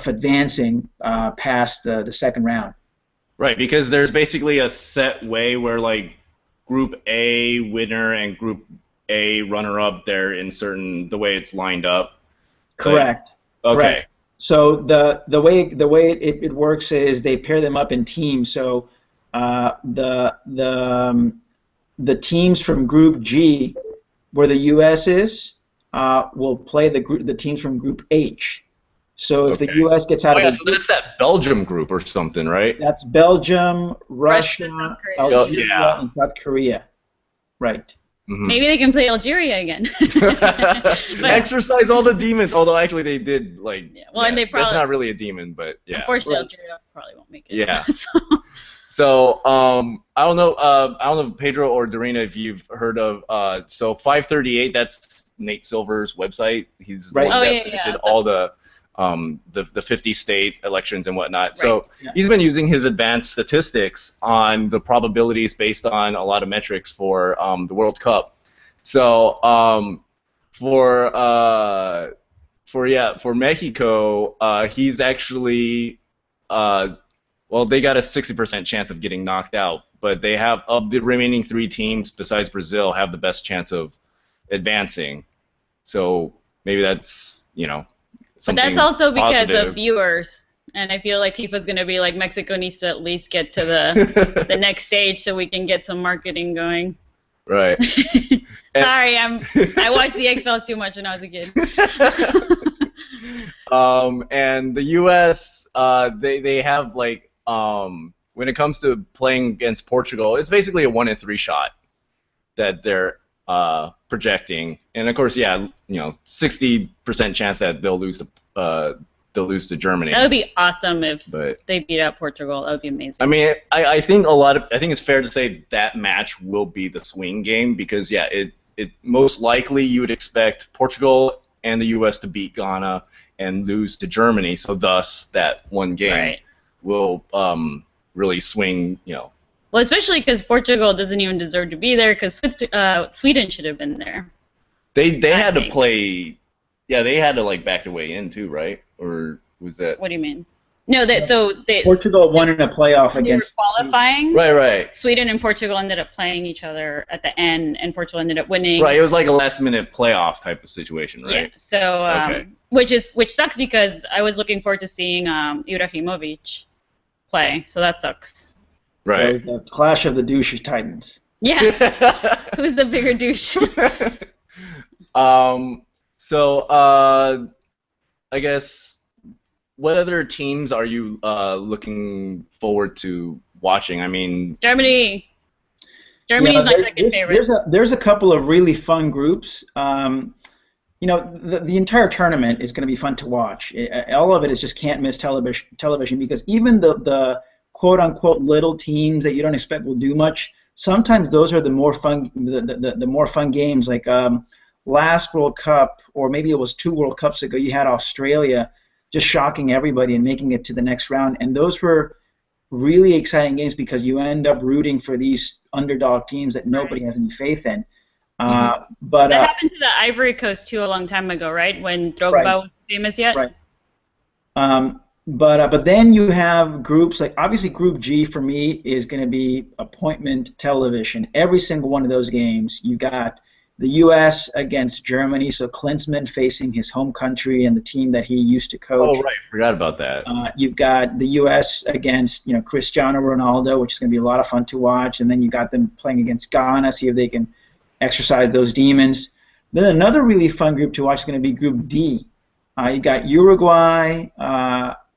advancing past the second round. Right, because there's basically a set way where like Group A winner and Group A runner-up, they're in the way it's lined up. Correct. Okay. Correct. So the way it works is they pair them up in teams. So the teams from Group G, where the U.S. is, will play the teams from Group H. So if the U.S. gets out of the so that's that Belgium group or something, right? That's Belgium, Russia, Algeria, and South Korea. Right. Mm-hmm. Maybe they can play Algeria again. Exercise all the demons. Although actually they did like. Yeah, well, and they probably. That's not really a demon, but yeah. Unfortunately, Algeria probably won't make it. Yeah. So I don't know, Pedro or Dorina, if you've heard of so 538. That's Nate Silver's website. He's the one that did all the 50 state elections and whatnot. Right. So he's been using his advanced statistics on the probabilities based on a lot of metrics for the World Cup. So for Mexico, he's actually they got a 60% chance of getting knocked out, but they have, of the remaining 3 teams besides Brazil, have the best chance of advancing. So maybe that's, you know, but that's also because positive. of viewers, and I feel like FIFA's going to be like, Mexico needs to at least get to the next stage so we can get some marketing going. Right. Sorry, I watched the X-Files too much when I was a kid. And the U.S. They have like when it comes to playing against Portugal, it's basically a 1 in 3 shot that they're projecting, and of course, 60% chance that they'll lose to Germany. That would be awesome if they beat out Portugal. That would be amazing. I mean, I think it's fair to say that match will be the swing game because it most likely you would expect Portugal and the U.S. to beat Ghana and lose to Germany, so thus that one game will really swing, Well, especially because Portugal doesn't even deserve to be there because Sweden should have been there. They had to play, they had to like back their way in too, right? Or was that? What do you mean? No, Portugal won in a playoff against qualifying. Right. Sweden and Portugal ended up playing each other at the end, and Portugal ended up winning. Right, it was like a last-minute playoff type of situation, right? Yeah. So, which sucks because I was looking forward to seeing Ibrahimovic play. So that sucks. Right. It was the clash of the douche titans. Yeah. Who's the bigger douche? So I guess, what other teams are you looking forward to watching? I mean, Germany. Germany is my second favorite. There's a couple of really fun groups. The entire tournament is going to be fun to watch. All of it is just can't miss television because even the quote unquote little teams that you don't expect will do much, sometimes those are the more fun the more fun games. Like last World Cup, or maybe it was 2 World Cups ago, you had Australia just shocking everybody and making it to the next round, and those were really exciting games because you end up rooting for these underdog teams that nobody has any faith in. But that happened to the Ivory Coast too a long time ago, right? When Drogba wasn't famous yet. Right. But then you have groups like, obviously Group G for me is going to be appointment television. Every single one of those games, you got the U.S. against Germany, so Klinsmann facing his home country and the team that he used to coach. Oh right, forgot about that. You've got the U.S. against Cristiano Ronaldo, which is going to be a lot of fun to watch, and then you got them playing against Ghana, see if they can exercise those demons. Then another really fun group to watch is going to be Group D. You got Uruguay,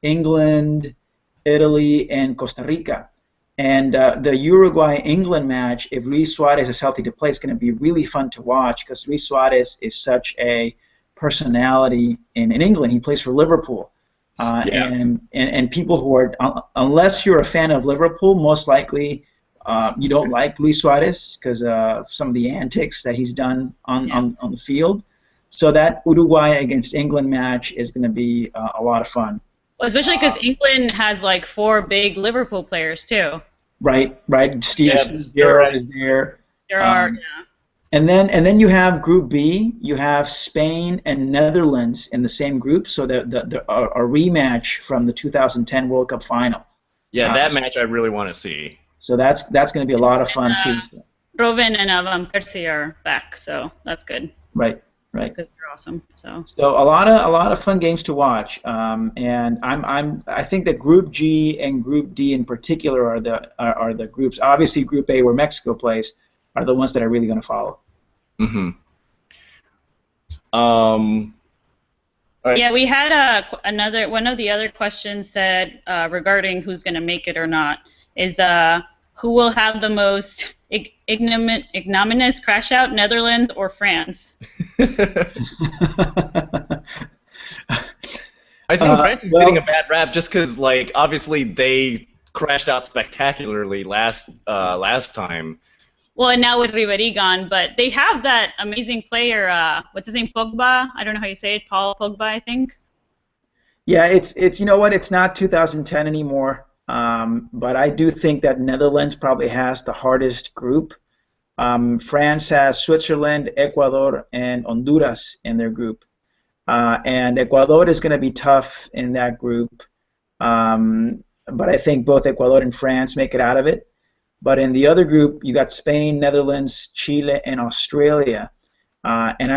England, Italy, and Costa Rica. And the Uruguay-England match, if Luis Suarez is healthy to play, is going to be really fun to watch because Luis Suarez is such a personality in England. He plays for Liverpool. And people who are, unless you're a fan of Liverpool, most likely you don't like Luis Suarez because of some of the antics that he's done on the field. So that Uruguay against England match is going to be a lot of fun. Well, especially because England has like 4 big Liverpool players too. Right. Steve Gerrard is there. Gerrard, And then you have Group B. You have Spain and Netherlands in the same group, so that a rematch from the 2010 World Cup final. Yeah, that match I really want to see. So that's going to be a lot of fun too. Robin and Van Persie are back, so that's good. Right. Because they're awesome. So a lot of fun games to watch, and I think that Group G and Group D in particular are the groups. Obviously, Group A, where Mexico plays, are the ones that are really going to follow. Mm-hmm. All right. Yeah, we had another one of the other questions said regarding who's going to make it or not is who will have the most ignominious crash out, Netherlands or France? I think France is getting a bad rap just because, like, obviously they crashed out spectacularly last time. Well, and now with Rivalry gone, but they have that amazing player. What's his name? Pogba. I don't know how you say it. Paul Pogba, I think. Yeah, it's you know what? It's not 2010 anymore. But I do think that Netherlands probably has the hardest group. France has Switzerland, Ecuador, and Honduras in their group. And Ecuador is going to be tough in that group. But I think both Ecuador and France make it out of it. But in the other group, you got Spain, Netherlands, Chile, and Australia. And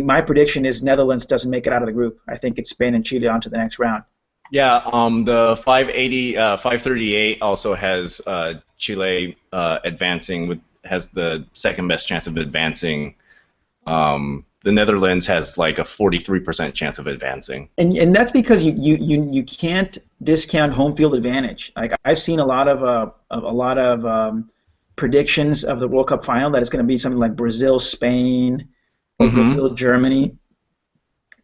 my prediction is Netherlands doesn't make it out of the group. I think it's Spain and Chile on to the next round. Yeah, the 538 also has Chile advancing has the second best chance of advancing. The Netherlands has like a 43% chance of advancing. And that's because you can't discount home field advantage. Like I've seen a lot of predictions of the World Cup final that it's going to be something like Brazil, Spain, or Brazil, Germany.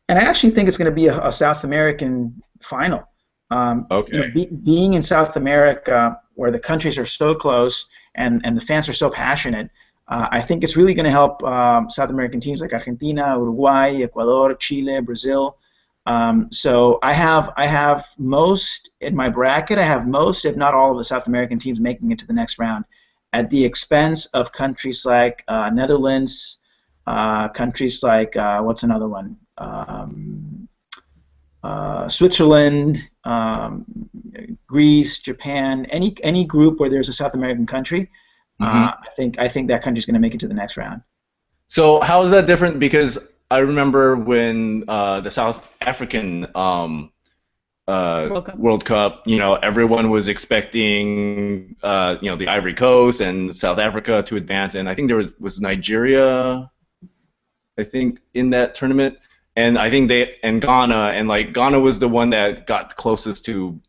And I actually think it's going to be a South American final. Okay. Being in South America, where the countries are so close and the fans are so passionate, I think it's really going to help South American teams like Argentina, Uruguay, Ecuador, Chile, Brazil. So I have most in my bracket. I have most, if not all, of the South American teams making it to the next round, at the expense of countries like Netherlands, countries like what's another one? Switzerland, Greece, Japan, any group where there's a South American country, I think that country's going to make it to the next round. So how is that different? Because I remember when the South African World Cup, everyone was expecting the Ivory Coast and South Africa to advance, and I think there was Nigeria, I think, in that tournament. And I think Ghana was the one that got closest to,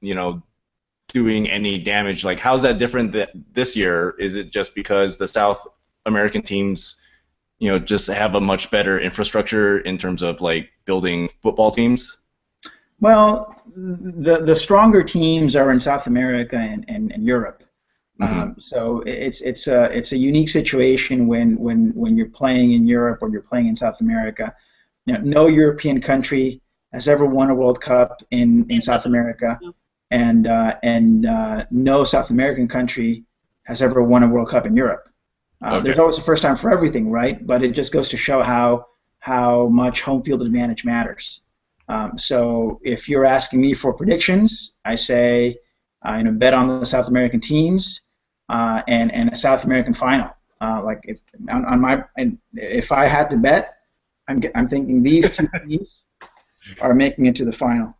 doing any damage. Like, how's that different this year? Is it just because the South American teams, just have a much better infrastructure in terms of like building football teams? Well, the stronger teams are in South America and Europe. So it's a unique situation when you're playing in Europe or you're playing in South America. No European country has ever won a World Cup in South America, and no South American country has ever won a World Cup in Europe. There's always a first time for everything, right? But it just goes to show how much home field advantage matters. So if you're asking me for predictions, I say bet on the South American teams and a South American final. If I had to bet, I'm thinking these two teams are making it to the final.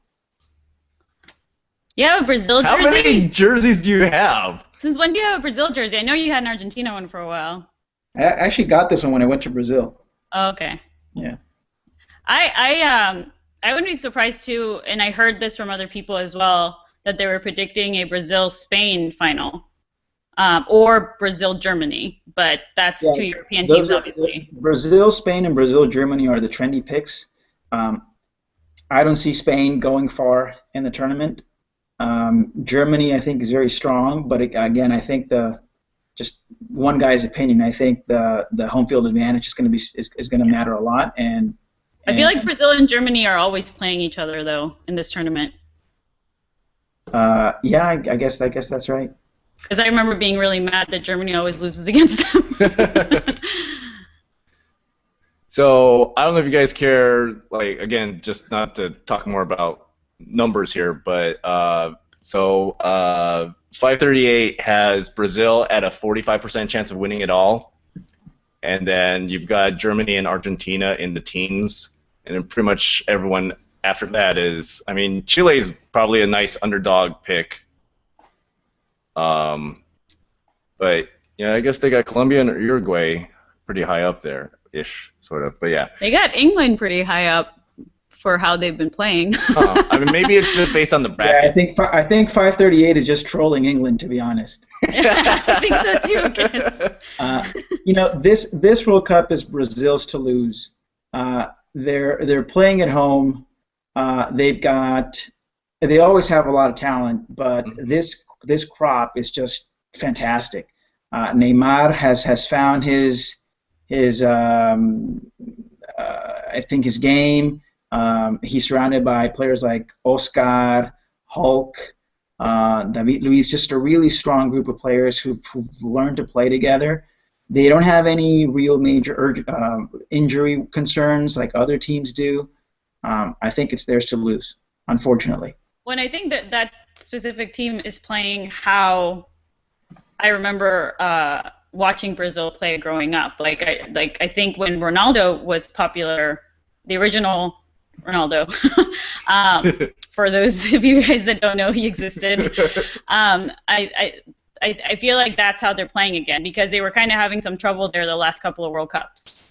You have a Brazil jersey? How many jerseys do you have? Since when do you have a Brazil jersey? I know you had an Argentina one for a while. I actually got this one when I went to Brazil. Oh, okay. Yeah. I wouldn't be surprised too, and I heard this from other people as well, that they were predicting a Brazil-Spain final, or Brazil-Germany, but that's two European teams, obviously. Brazil-Spain and Brazil-Germany are the trendy picks. I don't see Spain going far in the tournament. Germany, I think, is very strong, but again, I think just one guy's opinion, I think the home field advantage is going to matter a lot, and I feel like Brazil and Germany are always playing each other though in this tournament. Yeah, I guess that's right. Because I remember being really mad that Germany always loses against them. So I don't know if you guys care, like, again, just not to talk more about numbers here, but 538 has Brazil at a 45% chance of winning it all, and then you've got Germany and Argentina in the teens, and then pretty much everyone after that is, I mean, Chile is probably a nice underdog pick, but yeah, I guess they got Colombia and Uruguay pretty high up there-ish, sort of, but yeah. They got England pretty high up for how they've been playing. I mean, maybe it's just based on the bracket. Yeah, I think 538 is just trolling England, to be honest. I think so too, Chris. This World Cup is Brazil's to lose. They're playing at home. They always have a lot of talent, but this crop is just fantastic. Neymar has found his I think his game. He's surrounded by players like Oscar, Hulk, David Luiz, just a really strong group of players who've learned to play together. They don't have any real major injury concerns like other teams do. I think it's theirs to lose, unfortunately. When I think that specific team is playing how I remember watching Brazil play growing up. I think when Ronaldo was popular, the original Ronaldo, for those of you guys that don't know he existed, I feel like that's how they're playing again, because they were kind of having some trouble there the last couple of World Cups.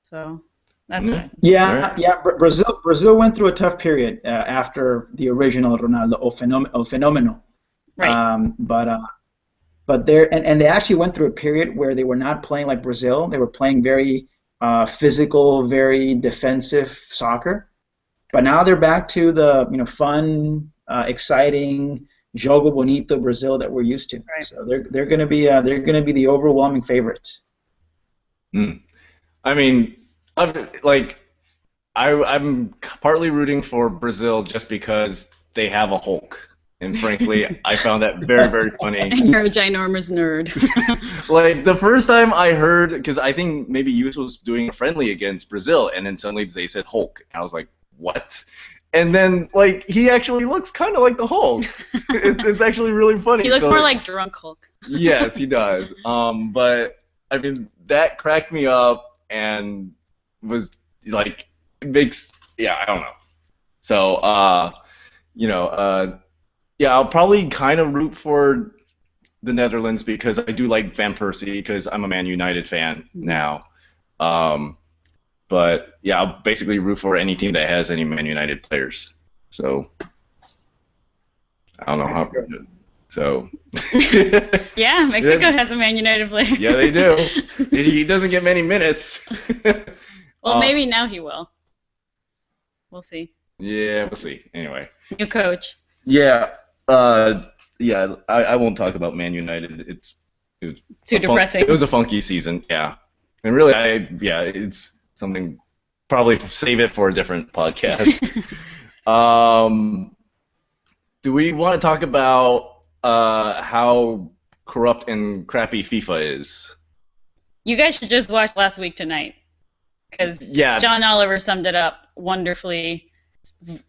So that's right. Yeah. Brazil went through a tough period after the original Ronaldo, o Fenomeno. Right. But they actually went through a period where they were not playing like Brazil. They were playing very physical, very defensive soccer. But now they're back to the fun, exciting, jogo bonito Brazil that we're used to. Right. So they're going to be the overwhelming favorites. I mean, I'm partly rooting for Brazil just because they have a Hulk. And frankly, I found that very, very funny. And you're a ginormous nerd. Like, the first time I heard, because I think maybe US was doing a friendly against Brazil, and then suddenly they said Hulk. And I was like, what? And then, like, he actually looks kind of like the Hulk. It's actually really funny. He looks more like drunk Hulk. Yes, he does. But, I mean, that cracked me up and was, like, it makes, yeah, I don't know. So, yeah, I'll probably kind of root for the Netherlands because I do like Van Persie because I'm a Man United fan now. But yeah, I'll basically root for any team that has any Man United players. So I don't know how. So. Yeah, Mexico has a Man United player. Yeah, they do. He doesn't get many minutes. Well, maybe now he will. We'll see. Yeah, we'll see. Anyway. New coach. Yeah. Yeah. I won't talk about Man United. It was too depressing. It was a funky season. Yeah. And really, it's something. Probably save it for a different podcast. Do we want to talk about how corrupt and crappy FIFA is? You guys should just watch Last Week Tonight, because John Oliver summed it up wonderfully,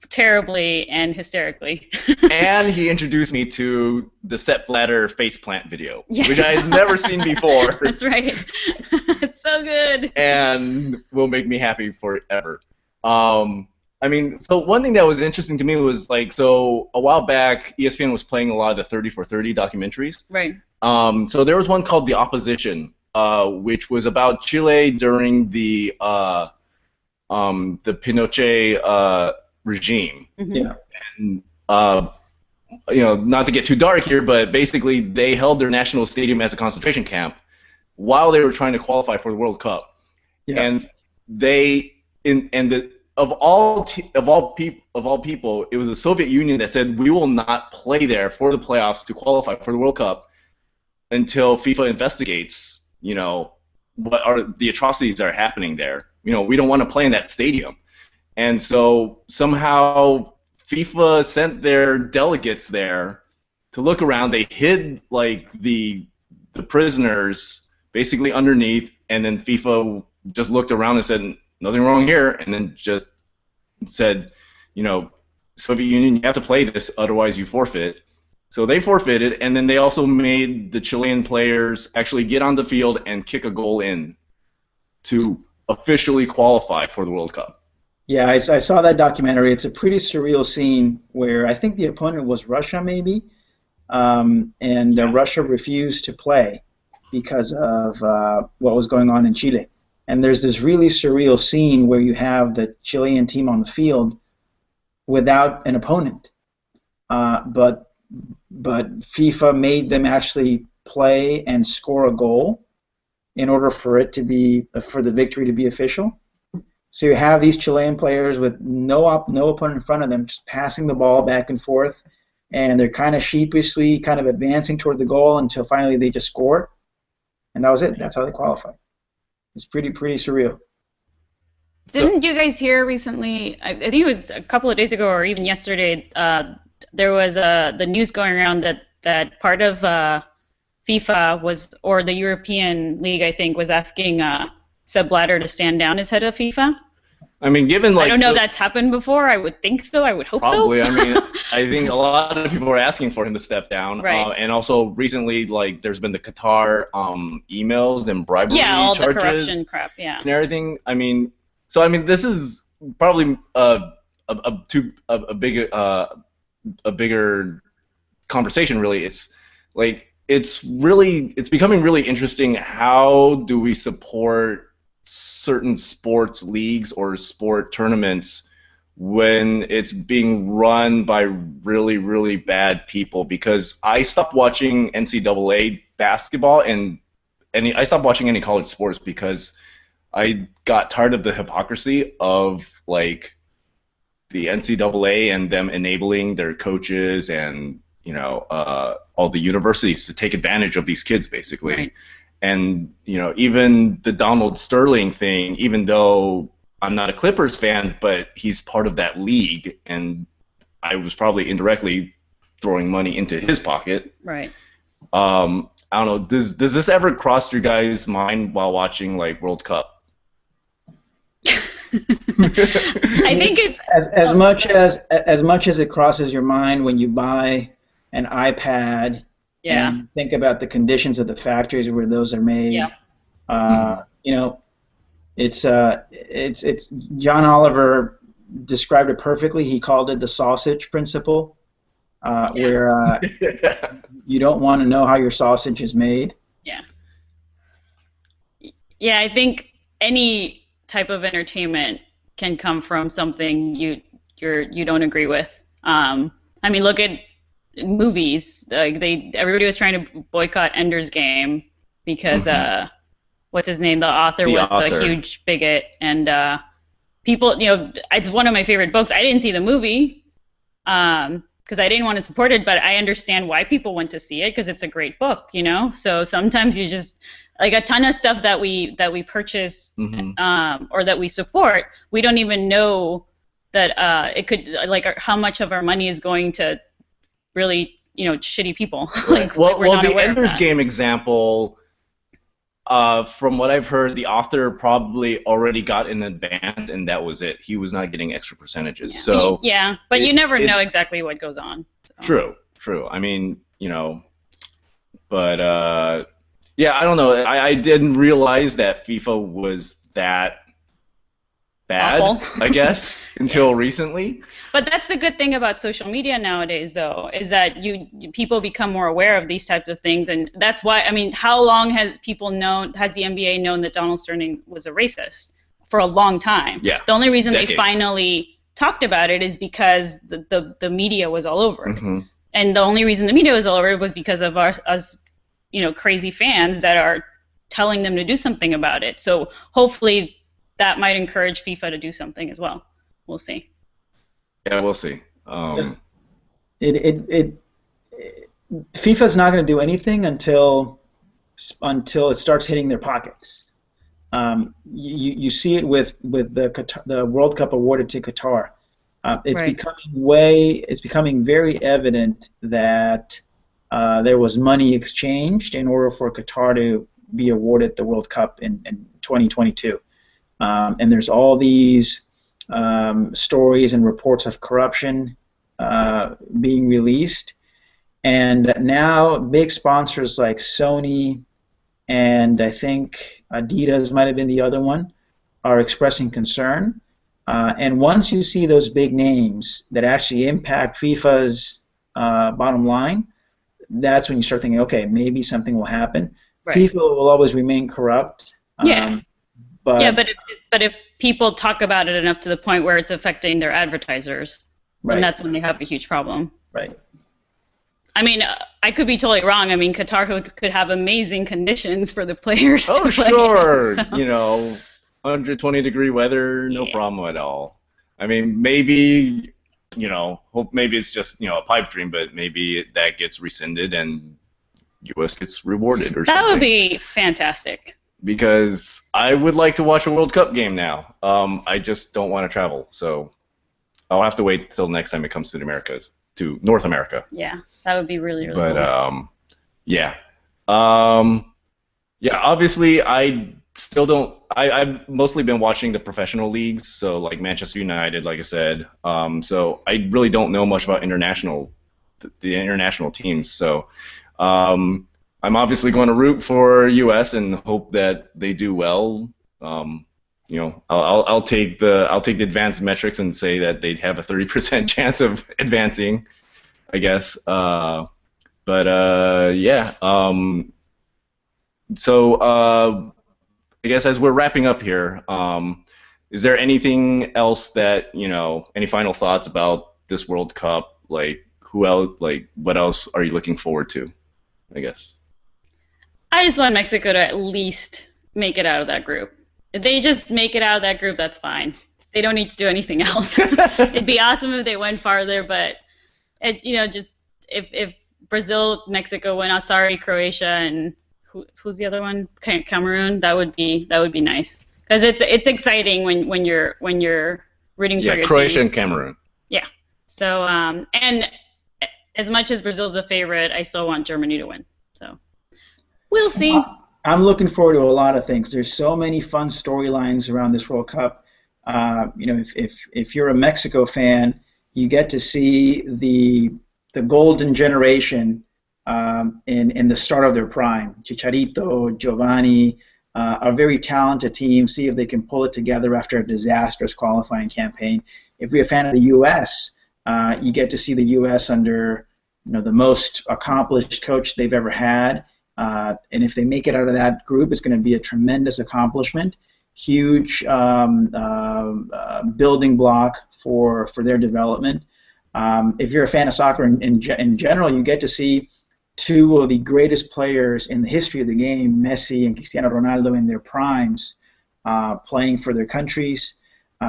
terribly, and hysterically. And he introduced me to the Sepp Blatter faceplant video, which I had never seen before. That's right. It's so good. And will make me happy forever. I mean, so one thing that was interesting to me was, like, so a while back, ESPN was playing a lot of the 30 for 30 documentaries. Right. So there was one called The Opposition, which was about Chile during the Pinochet regime. Mm-hmm. Yeah. And, not to get too dark here, but basically they held their national stadium as a concentration camp while they were trying to qualify for the World Cup. Yeah. And of all people, it was the Soviet Union that said we will not play there for the playoffs to qualify for the World Cup until FIFA investigates, what are the atrocities that are happening there. We don't want to play in that stadium. And so somehow FIFA sent their delegates there to look around. They hid like the prisoners basically underneath, and then FIFA just looked around and said, nothing wrong here, and then just said, Soviet Union, you have to play this, otherwise you forfeit. So they forfeited, and then they also made the Chilean players actually get on the field and kick a goal in to officially qualify for the World Cup. Yeah, I saw that documentary. It's a pretty surreal scene where I think the opponent was Russia, maybe, and Russia refused to play because of what was going on in Chile. And there's this really surreal scene where you have the Chilean team on the field without an opponent, but FIFA made them actually play and score a goal in order for the victory to be official. So you have these Chilean players with no opponent in front of them, just passing the ball back and forth, and they're kind of sheepishly kind of advancing toward the goal until finally they just score, and that was it. That's how they qualified. It's pretty surreal. Didn't you guys hear recently, I think it was a couple of days ago or even yesterday, there was the news going around that part of FIFA was, or the European League, I think, was asking Sepp Blatter to stand down as head of FIFA? I mean, given I don't know if that's happened before. I would think so. I would hope probably. so. I mean, I think a lot of people are asking for him to step down. Right. And also recently, there's been the Qatar emails and bribery all charges. The corruption crap. Yeah. And everything. I mean, this is probably a bigger conversation. Really, it's becoming really interesting. How do we support certain sports leagues or sport tournaments when it's being run by really, really bad people? Because I stopped watching NCAA basketball and I stopped watching any college sports because I got tired of the hypocrisy of the NCAA and them enabling their coaches and all the universities to take advantage of these kids, basically. Right. And even the Donald Sterling thing, even though I'm not a Clippers fan, but he's part of that league, and I was probably indirectly throwing money into his pocket. Right. I don't know. Does this ever cross your guys' mind while watching World Cup? I think it's as much as it crosses your mind when you buy an iPad. Yeah. And think about the conditions of the factories where those are made. Yeah. It's John Oliver described it perfectly. He called it the sausage principle, where you don't want to know how your sausage is made. Yeah. Yeah, I think any type of entertainment can come from something you don't agree with. I mean, look at movies. Like everybody was trying to boycott Ender's Game because what's his name? The author was a huge bigot, and people, it's one of my favorite books. I didn't see the movie because I didn't want to support it, but I understand why people went to see it because it's a great book, So sometimes you just like a ton of stuff that we purchase or that we support, we don't even know that it could how much of our money is going to really shitty people. Right. Well, the Ender's Game example. From what I've heard, the author probably already got in advance, and that was it. He was not getting extra percentages. Yeah. So but you never know exactly what goes on. So. True. I mean, but yeah, I don't know. I didn't realize that FIFA was that bad, awful. I guess, until recently. But that's the good thing about social media nowadays, though, is that people become more aware of these types of things, and that's why. I mean, how long has the NBA known that Donald Sterling was a racist? For a long time. Yeah. The only reason they finally talked about it is because the media was all over it, and the only reason the media was all over it was because of us, crazy fans that are telling them to do something about it. So hopefully that might encourage FIFA to do something as well. We'll see. Yeah, we'll see. FIFA's not going to do anything until it starts hitting their pockets. You see it with the World Cup awarded to Qatar. It's becoming very evident that there was money exchanged in order for Qatar to be awarded the World Cup in 2022. And there's all these stories and reports of corruption being released. And now big sponsors like Sony and I think Adidas might have been the other one are expressing concern. And once you see those big names that actually impact FIFA's bottom line, that's when you start thinking, okay, maybe something will happen. Right. FIFA will always remain corrupt. But if people talk about it enough to the point where it's affecting their advertisers, then that's when they have a huge problem. Right. I mean, I could be totally wrong. I mean, Qatar could have amazing conditions for the players to play. Sure. So. 120-degree weather, no problem at all. I mean, maybe, maybe it's just, a pipe dream, but maybe that gets rescinded and U.S. gets rewarded or something. That would be fantastic. Because I would like to watch a World Cup game now. I just don't want to travel, so I'll have to wait till next time it comes to the Americas, to North America. Yeah, that would be really, really cool. But, yeah. Obviously I still don't. I've mostly been watching the professional leagues, so like Manchester United, like I said. So I really don't know much about the international teams. So I'm obviously going to root for U.S. and hope that they do well. I'll take the advanced metrics and say that they'd have a 30% chance of advancing, I guess. So I guess as we're wrapping up here, is there anything else that, any final thoughts about this World Cup? Like, who else, what else are you looking forward to, I guess? I just want Mexico to at least make it out of that group. If they just make it out of that group, that's fine. They don't need to do anything else. It'd be awesome if they went farther, but, just if Brazil, Mexico went, Croatia, and who's the other one? Cameroon. That would be nice because it's exciting when you're rooting for your Croatia team. And Cameroon. Yeah. So and as much as Brazil's a favorite, I still want Germany to win. So we'll see. I'm looking forward to a lot of things. There's so many fun storylines around this World Cup. If you're a Mexico fan, you get to see the golden generation. In the start of their prime. Chicharito, Giovanni, a very talented team. See if they can pull it together after a disastrous qualifying campaign. If you're a fan of the U.S., you get to see the U.S. under the most accomplished coach they've ever had. And if they make it out of that group, it's going to be a tremendous accomplishment. Huge building block for their development. If you're a fan of soccer in general, you get to see two of the greatest players in the history of the game, Messi and Cristiano Ronaldo, in their primes, playing for their countries.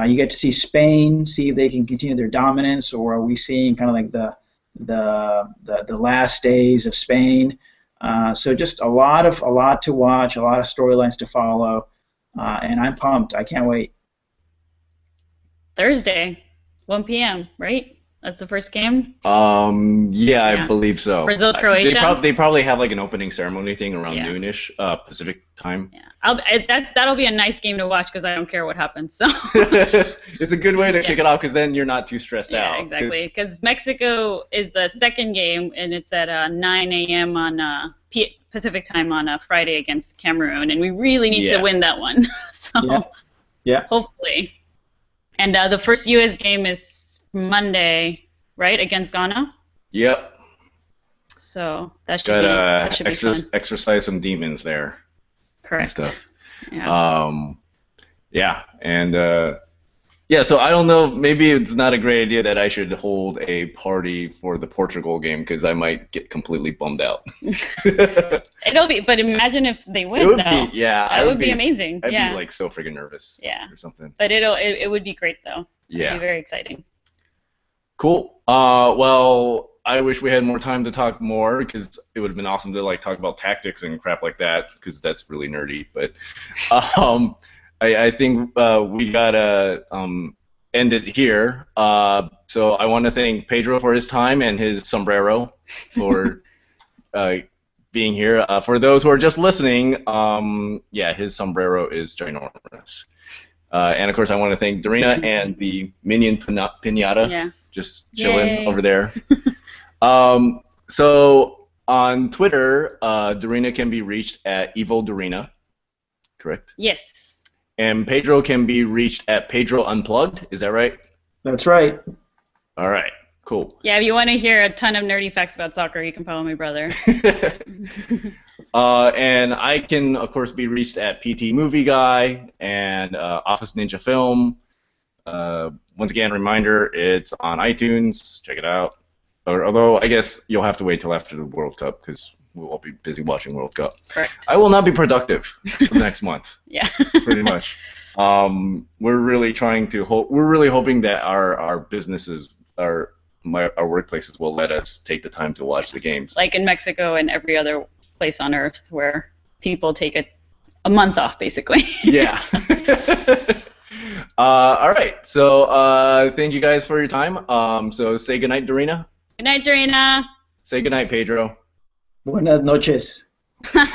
You get to see Spain, see if they can continue their dominance, or are we seeing kind of like the last days of Spain? So just a lot to watch, a lot of storylines to follow, and I'm pumped. I can't wait. Thursday, 1 p.m. Right? That's the first game? Yeah, I believe so. Brazil, Croatia? They probably have like an opening ceremony thing around noonish Pacific time. Yeah, that'll be a nice game to watch because I don't care what happens. So it's a good way to kick it off because then you're not too stressed out. Yeah, exactly. Because Mexico is the second game and it's at 9 a.m. on Pacific time on a Friday against Cameroon, and we really need to win that one. So hopefully. And the first U.S. game is Monday, right, against Ghana? Yep. So that should be fun. Exercise some demons there. Correct. And stuff. Yeah. So I don't know. Maybe it's not a great idea that I should hold a party for the Portugal game because I might get completely bummed out. It'll be, but imagine if they win. It would though. be, yeah. That would be amazing. I'd be like so freaking nervous. Yeah. Or something. But it would be great though. Yeah. It'd be very exciting. Cool. Well, I wish we had more time to talk more because it would have been awesome to like talk about tactics and crap like that because that's really nerdy. But I think we gotta end it here. So I want to thank Pedro for his time and his sombrero for being here. For those who are just listening, his sombrero is ginormous. And of course, I want to thank Dorina and the Minion Pinata, just chilling over there. So on Twitter, Dorina can be reached at Evil Dorina, correct? Yes. And Pedro can be reached at Pedro Unplugged. Is that right? That's right. All right. Cool. Yeah, if you want to hear a ton of nerdy facts about soccer, you can follow my brother. And I can, of course, be reached at PT Movie Guy and Office Ninja Film. Once again, reminder, it's on iTunes. Check it out. Although, I guess you'll have to wait till after the World Cup because we'll all be busy watching World Cup. Correct. I will not be productive for the next month. Yeah. Pretty much. We're really trying to we're really hoping that our businesses, our workplaces will let us take the time to watch the games. Like in Mexico and every other place on Earth where people take a month off, basically. Yeah. All right. So thank you guys for your time. So say goodnight, Dorina. Good night, Dorina. Say goodnight, Pedro. Buenas noches. All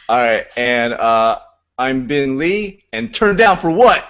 right. And I'm Ben Lee, and turn down for what?